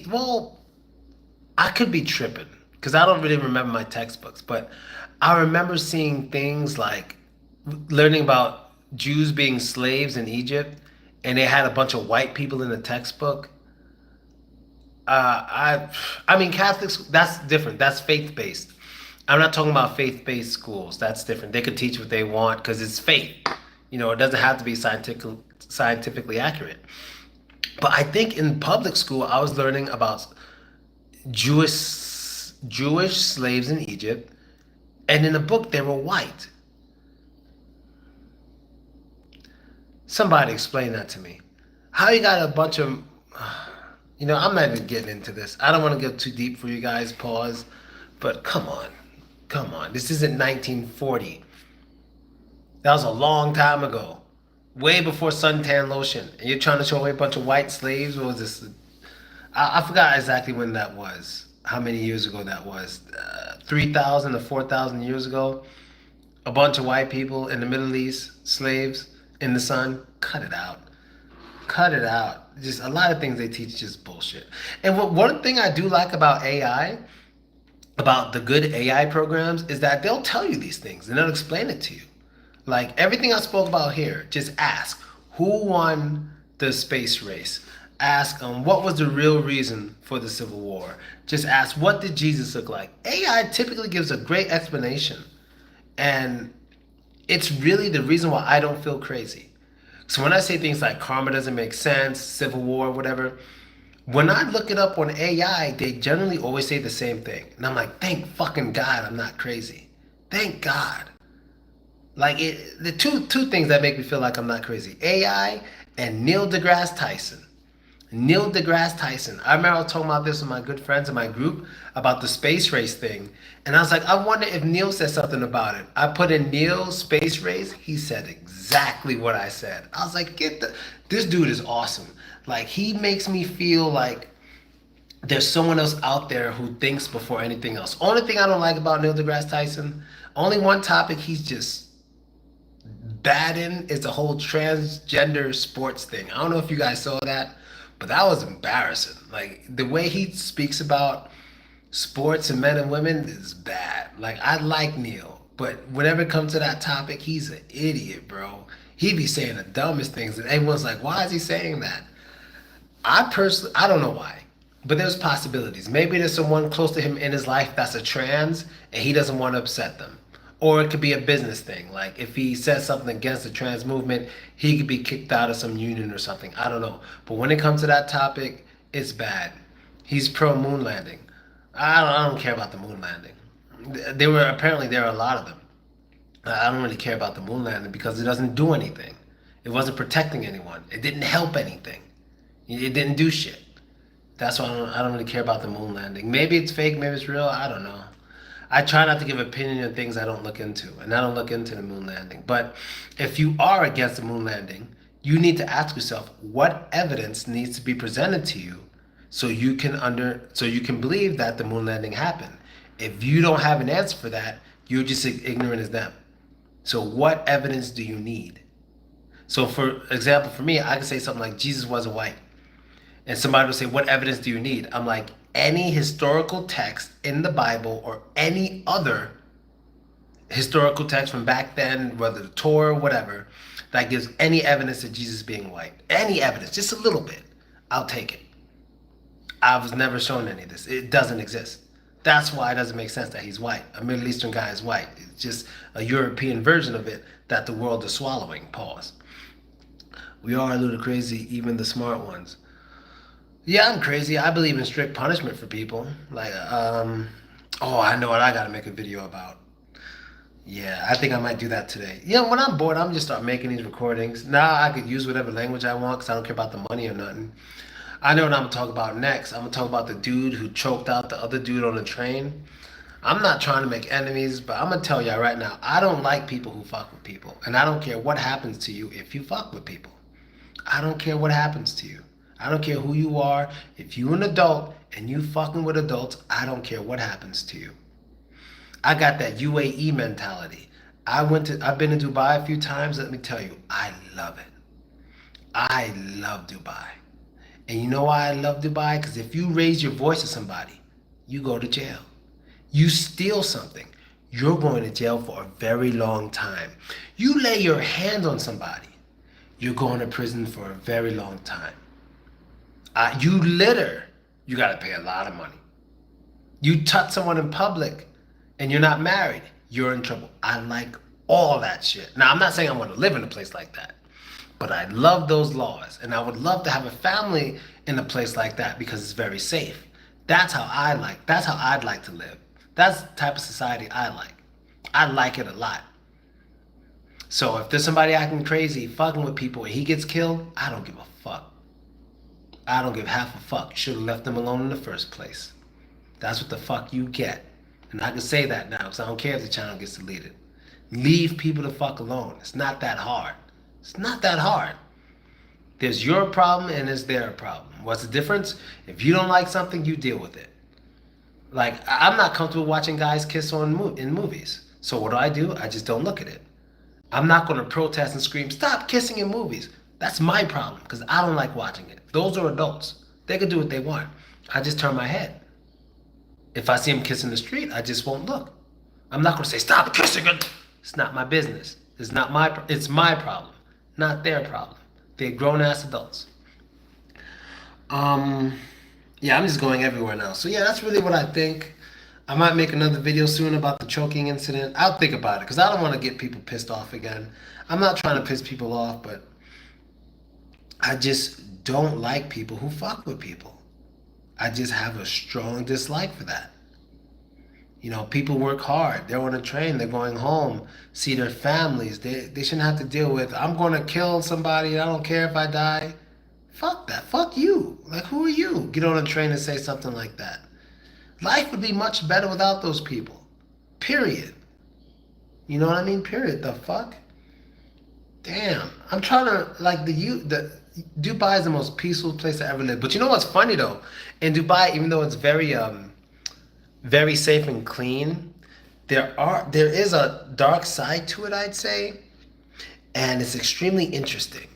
Well, I could be tripping, because I don't really remember my textbooks, but I remember seeing things like learning about Jews being slaves in Egypt, and they had a bunch of white people in the textbook. I mean, Catholics, that's different. That's faith-based. I'm not talking about faith-based schools. That's different. They could teach what they want because it's faith. It doesn't have to be scientifically accurate. But I think in public school, I was learning about Jewish slaves in Egypt, and in the book, they were white. Somebody explain that to me. How you got a bunch of, I'm not even getting into this. I don't want to get too deep for you guys, pause. But come on. This isn't 1940. That was a long time ago. Way before suntan lotion. And you're trying to show me a bunch of white slaves? What was this? I forgot exactly when that was. How many years ago that was. 3,000 to 4,000 years ago. A bunch of white people in the Middle East, slaves. In the sun. Cut it out. Just a lot of things they teach just bullshit. And one thing I do like about AI, about the good AI programs, is that they'll tell you these things and they'll explain it to you. Like everything I spoke about here, just ask who won the space race. Ask what was the real reason for the Civil War. Just ask what did Jesus look like. AI typically gives a great explanation, and it's really the reason why I don't feel crazy. So when I say things like karma doesn't make sense, Civil War, whatever, when I look it up on AI, they generally always say the same thing. And I'm like, thank fucking God I'm not crazy. Thank God. Like the two things that make me feel like I'm not crazy. AI and Neil deGrasse Tyson. Neil deGrasse Tyson. I remember I was talking about this with my good friends in my group about the space race thing. And I was like, I wonder if Neil said something about it. I put in Neil space race. He said exactly what I said. I was like, this dude is awesome. Like, he makes me feel like there's someone else out there who thinks before anything else. Only thing I don't like about Neil deGrasse Tyson, only one topic he's just bad in is the whole transgender sports thing. I don't know if you guys saw that, but that was embarrassing. Like, the way he speaks about sports and men and women is bad. Like, I like Neil, but whenever it comes to that topic, he's an idiot, bro. He be saying the dumbest things, and everyone's like, why is he saying that? I don't know why, but there's possibilities. Maybe there's someone close to him in his life that's a trans, and he doesn't want to upset them. Or it could be a business thing. Like if he says something against the trans movement, he could be kicked out of some union or something. I don't know. But when it comes to that topic, it's bad. He's pro moon landing. I don't care about the moon landing. There were a lot of them. I don't really care about the moon landing because it doesn't do anything. It wasn't protecting anyone. It didn't help anything. It didn't do shit. That's why I don't really care about the moon landing. Maybe it's fake, maybe it's real. I don't know. I try not to give opinion on things I don't look into, and I don't look into the moon landing. But if you are against the moon landing, you need to ask yourself what evidence needs to be presented to you so you can believe that the moon landing happened. If you don't have an answer for that, you're just as ignorant as them. So what evidence do you need? So for example, for me, I can say something like Jesus wasn't white. And somebody will say, what evidence do you need? I'm like, any historical text in the Bible or any other historical text from back then, whether the Torah or whatever, that gives any evidence of Jesus being white. Any evidence, just a little bit, I'll take it. I was never shown any of this. It doesn't exist. That's why it doesn't make sense that he's white. A Middle Eastern guy is white. It's just a European version of it that the world is swallowing. Pause. We are a little crazy, even the smart ones. Yeah, I'm crazy. I believe in strict punishment for people. Like, oh, I know what I gotta make a video about. Yeah, I think I might do that today. You know, when I'm bored, I'm just start making these recordings. Now I could use whatever language I want because I don't care about the money or nothing. I know what I'm gonna talk about next. I'm gonna talk about the dude who choked out the other dude on the train. I'm not trying to make enemies, but I'm gonna tell y'all right now, I don't like people who fuck with people. And I don't care what happens to you if you fuck with people. I don't care what happens to you. I don't care who you are. If you're an adult and you fucking with adults, I don't care what happens to you. I got that UAE mentality. I've been to Dubai a few times. Let me tell you, I love it. I love Dubai. And you know why I love Dubai? Because if you raise your voice to somebody, you go to jail. You steal something, you're going to jail for a very long time. You lay your hand on somebody, you're going to prison for a very long time. You litter, you got to pay a lot of money. You touch someone in public and you're not married, you're in trouble. I like all that shit. Now, I'm not saying I want to live in a place like that, but I love those laws. And I would love to have a family in a place like that because it's very safe. That's how I'd like to live. That's the type of society I like. I like it a lot. So if there's somebody acting crazy, fucking with people, and he gets killed, I don't give a fuck. I don't give half a fuck. Should have left them alone in the first place. That's what the fuck you get. And I can say that now because I don't care if the channel gets deleted. Leave people the fuck alone. It's not that hard. It's not that hard. There's your problem and there's their problem. What's the difference? If you don't like something, you deal with it. Like, I'm not comfortable watching guys kiss in movies. So what do? I just don't look at it. I'm not going to protest and scream, stop kissing in movies. That's my problem because I don't like watching it. Those are adults. They can do what they want. I just turn my head. If I see them kiss in the street, I just won't look. I'm not going to say, stop kissing it. It's not my business. It's my problem, not their problem. They're grown-ass adults. Yeah, I'm just going everywhere now. So yeah, that's really what I think. I might make another video soon about the choking incident. I'll think about it because I don't want to get people pissed off again. I'm not trying to piss people off, but I just don't like people who fuck with people. I just have a strong dislike for that. You know, people work hard. They're on a train. They're going home, see their families. They shouldn't have to deal with, I'm going to kill somebody. I don't care if I die. Fuck that. Fuck you. Like, who are you? Get on a train and say something like that. Life would be much better without those people. Period. You know what I mean? Period. The fuck? Damn. I'm trying to, like, Dubai is the most peaceful place I ever lived. But you know what's funny, though? In Dubai, even though it's very safe and clean, there is a dark side to it, I'd say. And it's extremely interesting.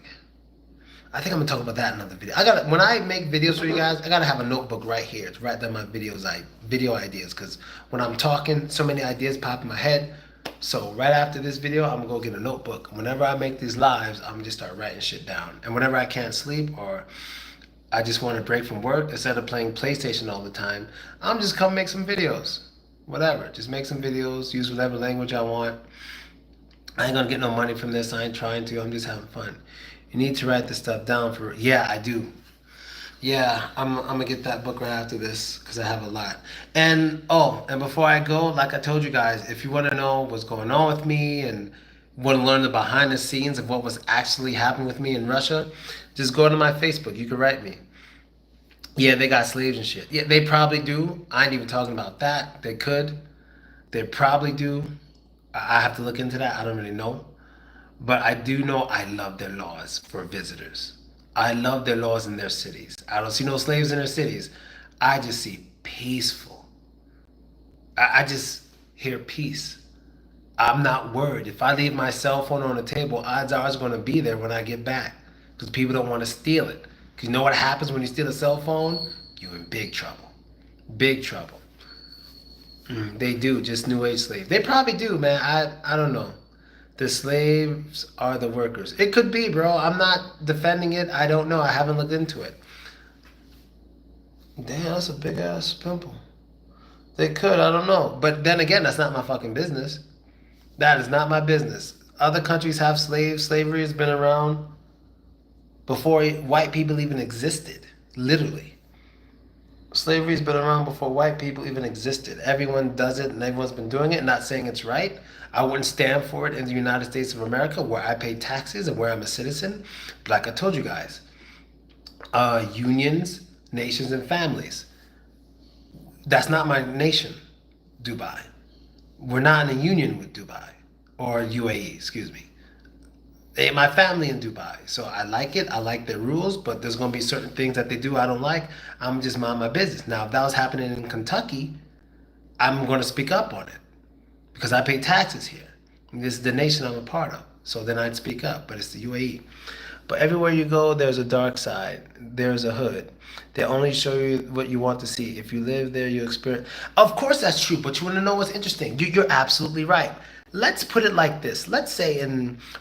I think I'm gonna talk about that in another video. When I make videos for you guys, I gotta have a notebook right here to write down my video ideas. Because when I'm talking, so many ideas pop in my head. So right after this video, I'm gonna go get a notebook. Whenever I make these lives, I'm gonna just start writing shit down. And whenever I can't sleep or I just want a break from work, instead of playing PlayStation all the time, I'm just come make some videos. Whatever. Just make some videos, use whatever language I want. I ain't gonna get no money from this. I ain't trying to. I'm just having fun. You need to write this stuff down for. Yeah, I do. Yeah, I'm gonna get that book right after this because I have a lot. And oh, and before I go, like I told you guys, if you want to know what's going on with me and want to learn the behind the scenes of what was actually happening with me in Russia, just go to my Facebook. You can write me. Yeah, they got slaves and shit. Yeah, they probably do. I ain't even talking about that. They could. They probably do. I have to look into that. I don't really know. But I do know I love their laws for visitors. I love their laws in their cities. I don't see no slaves in their cities. I just see peaceful. I just hear peace. I'm not worried. If I leave my cell phone on the table, odds are it's going to be there when I get back because people don't want to steal it. Because you know what happens when you steal a cell phone? You're in big trouble. Big trouble. They do, just New Age slaves. They probably do, man. I don't know. The slaves are the workers. It could be, bro. I'm not defending it. I don't know. I haven't looked into it. Damn, that's a big ass pimple. They could. I don't know. But then again, that's not my fucking business. That is not my business. Other countries have slaves. Slavery has been around before white people even existed. Literally. Slavery's been around before white people even existed. Everyone does it and everyone's been doing it. Not saying it's right. I wouldn't stand for it in the United States of America where I pay taxes and where I'm a citizen. But like I told you guys, unions, nations, and families. That's not my nation, Dubai. We're not in a union with Dubai or UAE, excuse me. They ain't my family in Dubai. So I like it. I like their rules, but there's going to be certain things that they do I don't like. I'm just mind my business. Now, if that was happening in Kentucky, I'm going to speak up on it because I pay taxes here. And this is the nation I'm a part of. So then I'd speak up, but it's the UAE. But everywhere you go, there's a dark side. There's a hood. They only show you what you want to see. If you live there, you experience. Of course, that's true. But you want to know what's interesting? You're absolutely right. Let's put it like this. Let's say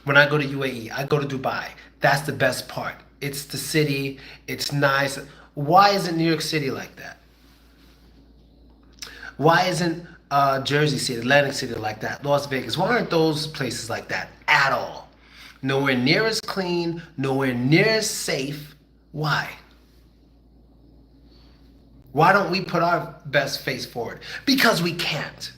when I go to UAE, I go to Dubai. That's the best part. It's the city. It's nice. Why isn't New York City like that? Why isn't Jersey City, Atlantic City like that? Las Vegas. Why aren't those places like that at all? Nowhere near as clean. Nowhere near as safe. Why? Why don't we put our best face forward? Because we can't.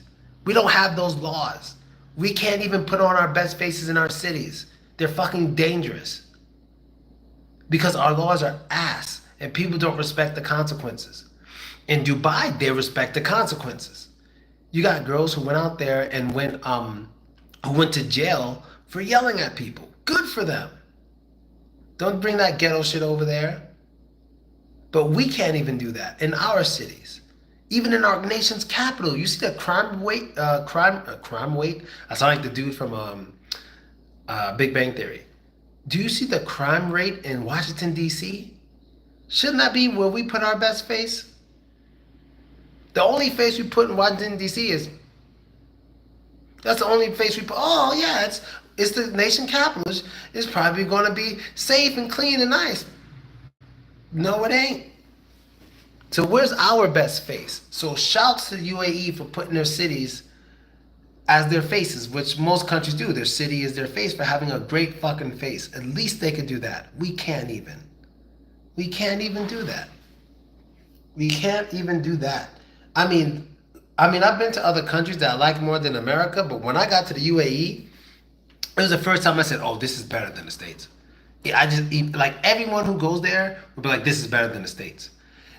We don't have those laws. We can't even put on our best faces in our cities. They're fucking dangerous. Because our laws are ass and people don't respect the consequences. In Dubai, they respect the consequences. You got girls who went out there and who went to jail for yelling at people. Good for them. Don't bring that ghetto shit over there. But we can't even do that in our cities. Even in our nation's capital, you see the crime rate. Crime rate. I sound like the dude from Big Bang Theory. Do you see the crime rate in Washington D.C.? Shouldn't that be where we put our best face? The only face we put in Washington D.C. is. That's the only face we put. Oh yeah, it's the nation capital. It's probably going to be safe and clean and nice. No, it ain't. So where's our best face? So shouts to the UAE for putting their cities as their faces, which most countries do. Their city is their face for having a great fucking face. At least they could do that. We can't even. We can't even do that. We can't even do that. I mean, I've been to other countries that I like more than America, but when I got to the UAE, it was the first time I said, "Oh, this is better than the States." Yeah, like everyone who goes there would be like, "This is better than the States."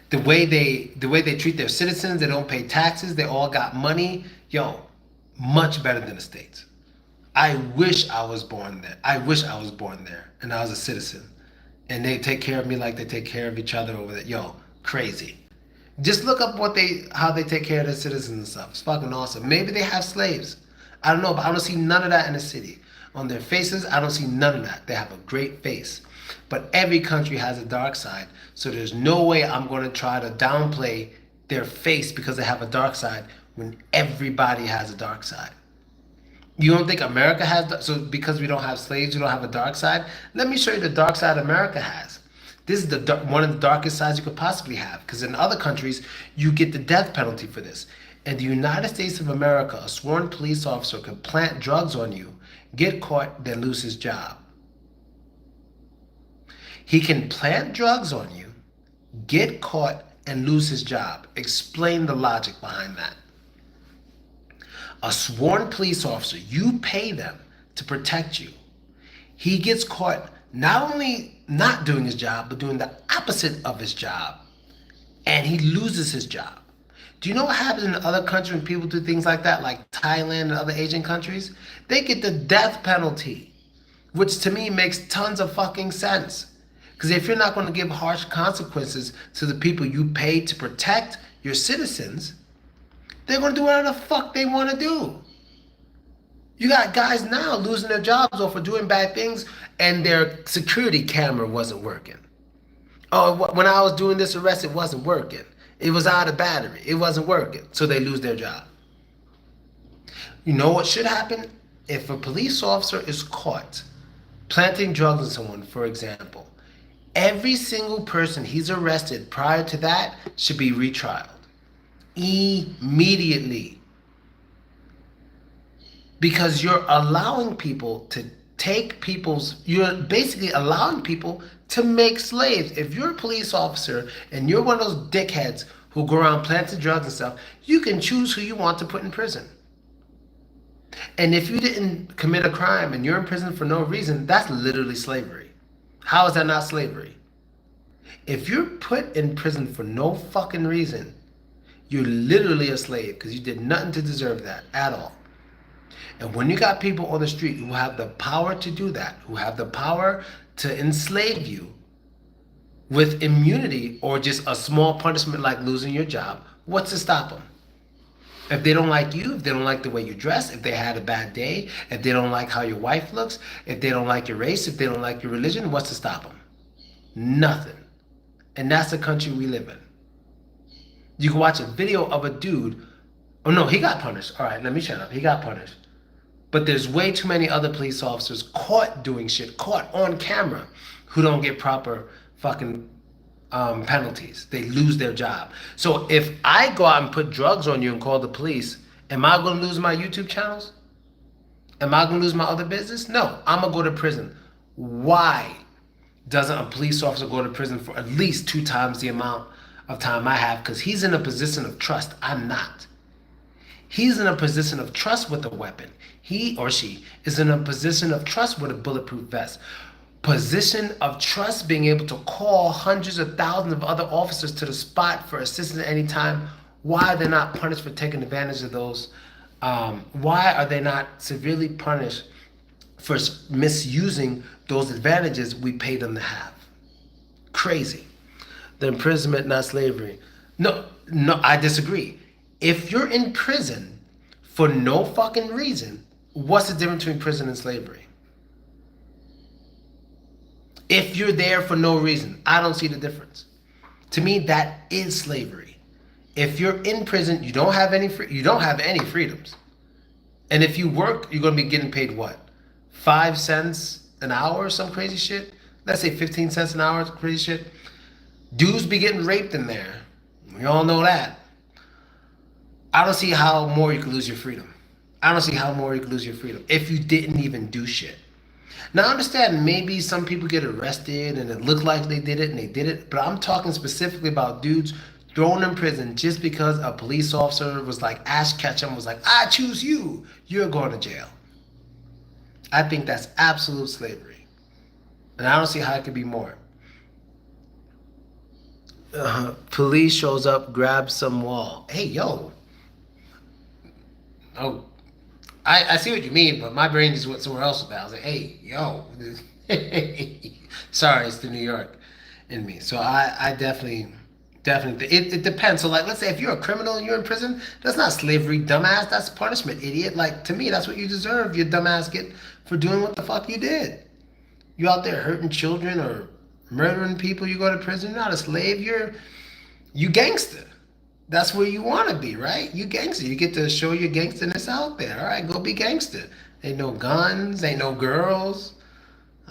The way they treat their citizens, they don't pay taxes, they all got money. Yo, much better than the States. I wish I was born there. I wish I was born there and I was a citizen. And they take care of me like they take care of each other over there. Yo, crazy. Just look up how they take care of their citizens and stuff. It's fucking awesome. Maybe they have slaves. I don't know, but I don't see none of that in the city. On their faces, I don't see none of that. They have a great face. But every country has a dark side. So there's no way I'm going to try to downplay their face because they have a dark side when everybody has a dark side. You don't think America has, so because we don't have slaves, we don't have a dark side? Let me show you the dark side America has. This is one of the darkest sides you could possibly have, because in other countries, you get the death penalty for this. In the United States of America, a sworn police officer could plant drugs on you, get caught, then lose his job. He can plant drugs on you, get caught, and lose his job. Explain the logic behind that. A sworn police officer, you pay them to protect you. He gets caught not only not doing his job, but doing the opposite of his job. And he loses his job. Do you know what happens in other countries when people do things like that, like Thailand and other Asian countries? They get the death penalty, which to me makes tons of fucking sense. Because if you're not going to give harsh consequences to the people you pay to protect your citizens, they're going to do whatever the fuck they want to do. You got guys now losing their jobs over doing bad things and their security camera wasn't working. Oh, when I was doing this arrest, it wasn't working. It was out of battery. It wasn't working. So they lose their job. You know what should happen? If a police officer is caught planting drugs on someone, for example, every single person he's arrested prior to that should be retrialed. Immediately. Because you're allowing people to you're basically allowing people to make slaves. If you're a police officer and you're one of those dickheads who go around planting drugs and stuff, you can choose who you want to put in prison. And if you didn't commit a crime and you're in prison for no reason, that's literally slavery. How is that not slavery? If you're put in prison for no fucking reason, you're literally a slave because you did nothing to deserve that at all. And when you got people on the street who have the power to do that, who have the power to enslave you with immunity or just a small punishment like losing your job, what's to stop them? If they don't like you, if they don't like the way you dress, if they had a bad day, if they don't like how your wife looks, if they don't like your race, if they don't like your religion, what's to stop them? Nothing. And that's the country we live in. You can watch a video of a dude. Oh no, he got punished. All right, let me shut up. He got punished. But there's way too many other police officers caught doing shit, caught on camera, who don't get proper fucking penalties. They lose their job. So if I go out and put drugs on you and call the police, am I going to lose my YouTube channels? Am I going to lose my other business? No, I'm going to go to prison. Why doesn't a police officer go to prison for at least 2 times the amount of time I have? Because he's in a position of trust. I'm not. He's in a position of trust with a weapon. He or she is in a position of trust with a bulletproof vest. Position of trust, being able to call hundreds of thousands of other officers to the spot for assistance at any time. Why are they not punished for taking advantage of those? Why are they not severely punished for misusing those advantages we pay them to have? Crazy. The imprisonment, not slavery. No, I disagree. If you're in prison for no fucking reason, what's the difference between prison and slavery? If you're there for no reason, I don't see the difference. To me, that is slavery. If you're in prison, you don't have any freedoms. And if you work, you're going to be getting paid what? 5 cents an hour or some crazy shit? Let's say 15 cents an hour, crazy shit. Dudes be getting raped in there. We all know that. I don't see how more you could lose your freedom. I don't see how more you could lose your freedom if you didn't even do shit. Now I understand maybe some people get arrested and it looked like they did it and they did it, but I'm talking specifically about dudes thrown in prison just because a police officer was like Ash Ketchum was like, I choose you, you're going to jail. I think that's absolute slavery. And I don't see how it could be more. Police shows up, grabs some wall. Hey, yo. Oh, I see what you mean, but my brain just went somewhere else with that. I was like, hey, yo. Sorry, it's the New York in me. So I definitely, it depends. So like, let's say if you're a criminal and you're in prison, that's not slavery, dumbass. That's punishment, idiot. Like, to me, that's what you deserve, you dumbass, get for doing what the fuck you did. You out there hurting children or murdering people, you go to prison, you're not a slave, you gangster. That's where you want to be, right? You gangster. You get to show your gangsterness out there. All right, go be gangster. Ain't no guns, ain't no girls.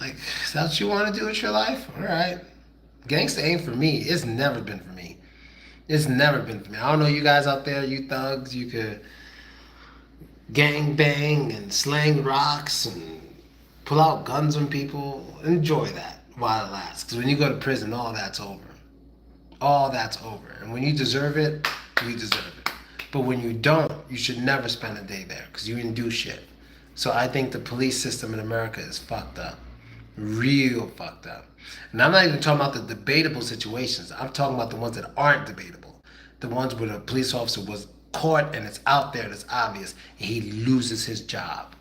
Like, is that what you want to do with your life? All right. Gangster ain't for me. It's never been for me. It's never been for me. I don't know you guys out there, you thugs, you could gang bang and slang rocks and pull out guns on people. Enjoy that while it lasts. Because when you go to prison, all that's over. All that's over. And when you deserve it, you deserve it. But when you don't, you should never spend a day there because you didn't do shit. So I think the police system in America is fucked up. Real fucked up. And I'm not even talking about the debatable situations. I'm talking about the ones that aren't debatable. The ones where the police officer was caught and it's out there and it's obvious and he loses his job.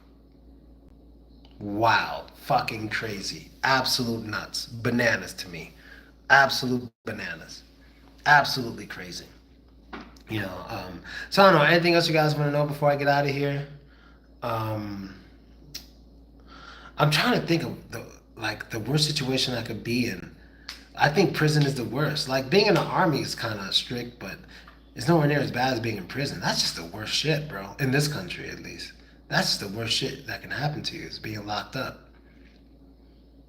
Wild. Fucking crazy. Absolute nuts. Bananas to me. Absolute bananas. Absolutely crazy. You know, so I don't know. Anything else you guys want to know before I get out of here? Um, I'm trying to think of the worst situation I could be in. I think prison is the worst. Like being in the army is kind of strict, but it's nowhere near as bad as being in prison. That's just the worst shit, bro. In this country, at least, that's just the worst shit that can happen to you is being locked up.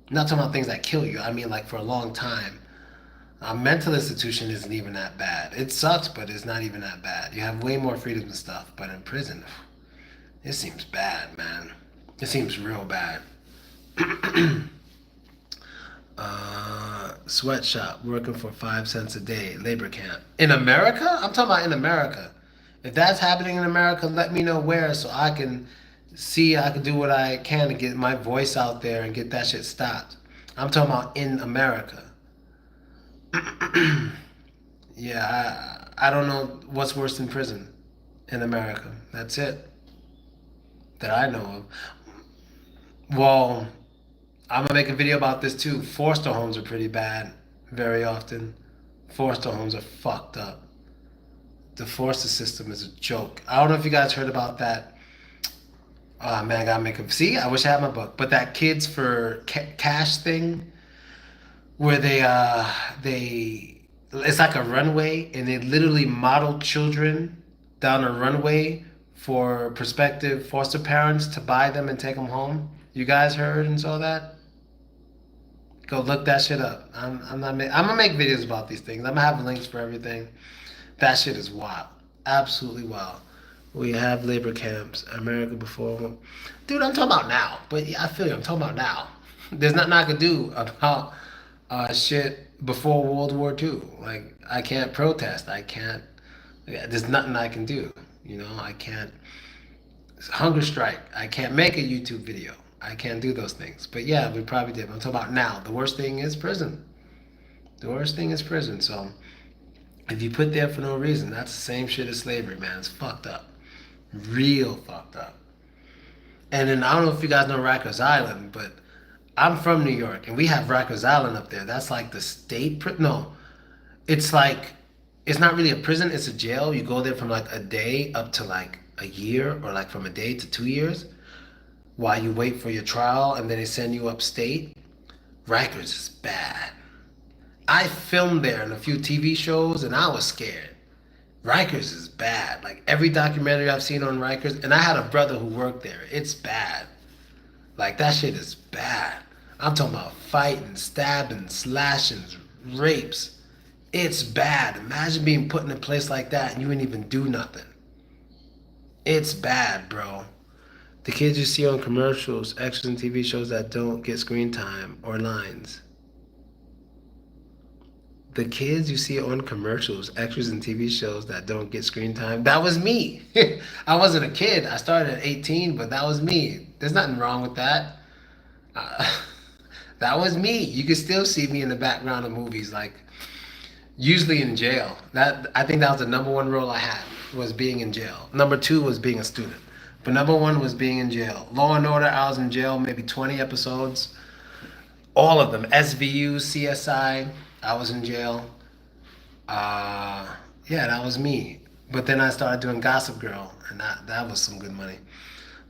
I'm not talking about things that kill you. I mean, like for a long time. A mental institution isn't even that bad. It sucks, but it's not even that bad. You have way more freedom and stuff. But in prison, it seems bad, man. It seems real bad. Sweatshop, working for 5 cents a day, labor camp. In America? I'm talking about in America. If that's happening in America, let me know where so I can see I can do what I can to get my voice out there and get that shit stopped. I'm talking about in America. Yeah, I don't know what's worse than prison in America. That's it that I know of. Well, I'm gonna make a video about this too. Foster homes are pretty bad very often. Foster homes are fucked up. The foster system is a joke. I don't know if you guys heard about that. Oh man, I gotta make a see. I wish I had my book, but that kids for cash thing where they it's like a runway and they literally model children down a runway for prospective foster parents to buy them and take them home. You guys heard and saw that? Go look that shit up. I'm gonna make videos about these things. I'm gonna have links for everything. That shit is wild. Absolutely wild. We have labor camps, America before. Dude, I'm talking about now. But yeah, I feel you. I'm talking about now. There's nothing I can do about shit before World War II. Like, I can't protest. I can't. Yeah, there's nothing I can do. You know, I can't hunger strike. I can't make a YouTube video. I can't do those things. But yeah, we probably did. I'm talking about now. The worst thing is prison. The worst thing is prison. So if you put there for no reason, that's the same shit as slavery, man. It's fucked up. Real fucked up. And then I don't know if you guys know Rikers Island, but I'm from New York and we have Rikers Island up there. That's like the state. No, it's like, it's not really a prison, it's a jail. You go there from like a day up to like a year or like from a day to 2 years while you wait for your trial and then they send you upstate. Rikers is bad. I filmed there in a few TV shows and I was scared. Rikers is bad. Like every documentary I've seen on Rikers, and I had a brother who worked there. It's bad. Like that shit is bad. I'm talking about fighting, stabbing, slashing, rapes. It's bad. Imagine being put in a place like that and you didn't even do nothing. It's bad, bro. The kids you see on commercials, extras and TV shows that don't get screen time or lines. The kids you see on commercials, extras and TV shows that don't get screen time, that was me. I wasn't a kid. I started at 18, but that was me. There's nothing wrong with that. Uh, that was me. You can still see me in the background of movies, like usually in jail. That I think that was the number one role I had, was being in jail. Number two was being a student. But number one was being in jail. Law and Order, I was in jail maybe 20 episodes. All of them. SVU, CSI, I was in jail. Yeah, that was me. But then I started doing Gossip Girl, and that was some good money.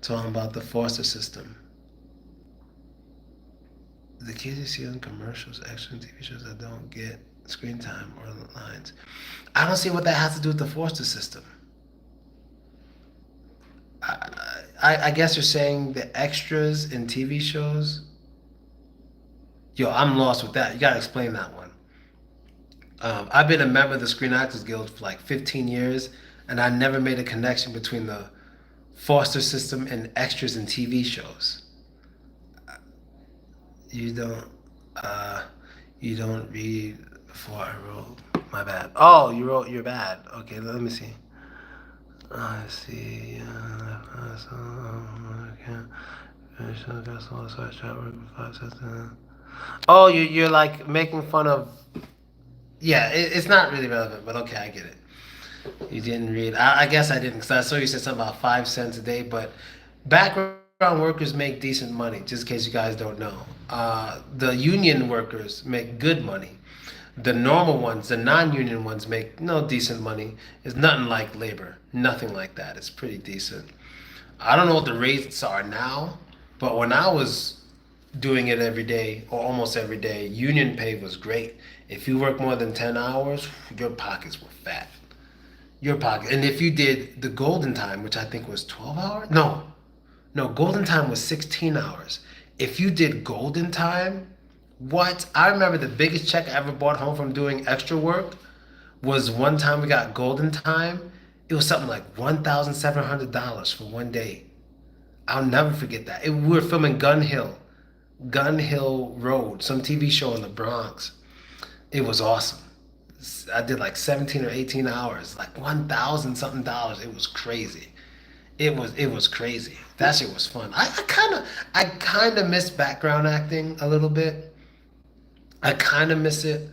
Talking about the foster system. The kids you see on commercials, extras and TV shows that don't get screen time or lines. I don't see what that has to do with the foster system. I guess you're saying the extras in TV shows. Yo, I'm lost with that. You gotta explain that one. I've been a member of the Screen Actors Guild for like 15 years, and I never made a connection between the foster system and extras in TV shows. You don't, uh, you don't read before I wrote. My bad. Oh, you wrote. You're bad. Okay, let me see. I see. Oh, you're like making fun of. Yeah, it's not really relevant, but okay, I get it. You didn't read. I guess I didn't, because I saw you said something about 5 cents a day. But background workers make decent money. Just in case you guys don't know, the union workers make good money. The normal ones, the non-union ones, make no decent money. It's nothing like labor. Nothing like that. It's pretty decent. I don't know what the rates are now, but when I was doing it every day or almost every day, union pay was great. If you work more than 10 hours, your pockets were fat. Your pocket. And if you did the golden time, which I think was 12 hours? No. No, golden time was 16 hours. If you did golden time, what? I remember the biggest check I ever brought home from doing extra work was one time we got golden time. It was something like $1,700 for one day. I'll never forget that. We were filming Gun Hill Road, some TV show in the Bronx. It was awesome. I did like 17 or 18 hours, like 1,000 something dollars. It was crazy. It was crazy. That shit was fun. I kind of miss background acting a little bit. I kind of miss it,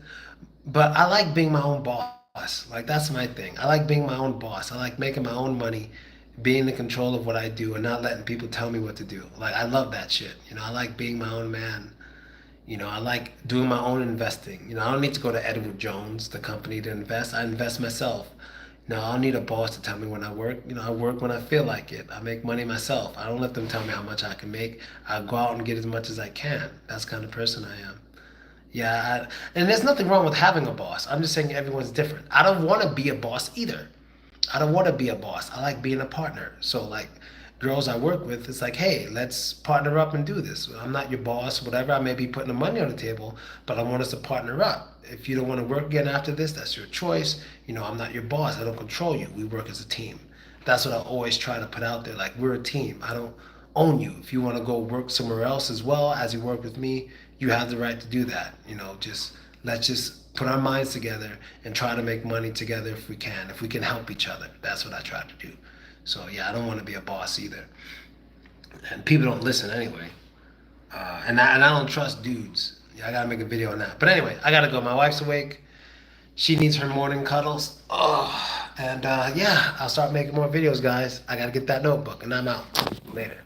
but I like being my own boss. Like that's my thing. I like being my own boss. I like making my own money, being in control of what I do, and not letting people tell me what to do. Like I love that shit. I like being my own man. I like doing my own investing. I don't need to go to Edward Jones, the company, to invest. I invest myself. I don't need a boss to tell me when I work. I work when I feel like it. I make money myself. I don't let them tell me how much I can make. I go out and get as much as I can. That's the kind of person I am. Yeah, and there's nothing wrong with having a boss. I'm just saying everyone's different. I don't want to be a boss either. I don't want to be a boss. I like being a partner. So like girls I work with, it's like, hey, let's partner up and do this. I'm not your boss, whatever. I may be putting the money on the table, but I want us to partner up. If you don't want to work again after this, that's your choice. I'm not your boss. I don't control you. We work as a team. That's what I always try to put out there. Like we're a team. I don't own you. If you want to go work somewhere else as well as you work with me, you have the right to do that. Just let's just put our minds together and try to make money together if we can. If we can help each other, that's what I try to do. So yeah, I don't want to be a boss either. And people don't listen anyway. And I don't trust dudes. Yeah, I gotta make a video on that. But anyway, I gotta go. My wife's awake. She needs her morning cuddles. Oh, and yeah, I'll start making more videos, guys. I gotta get that notebook, and I'm out. Later.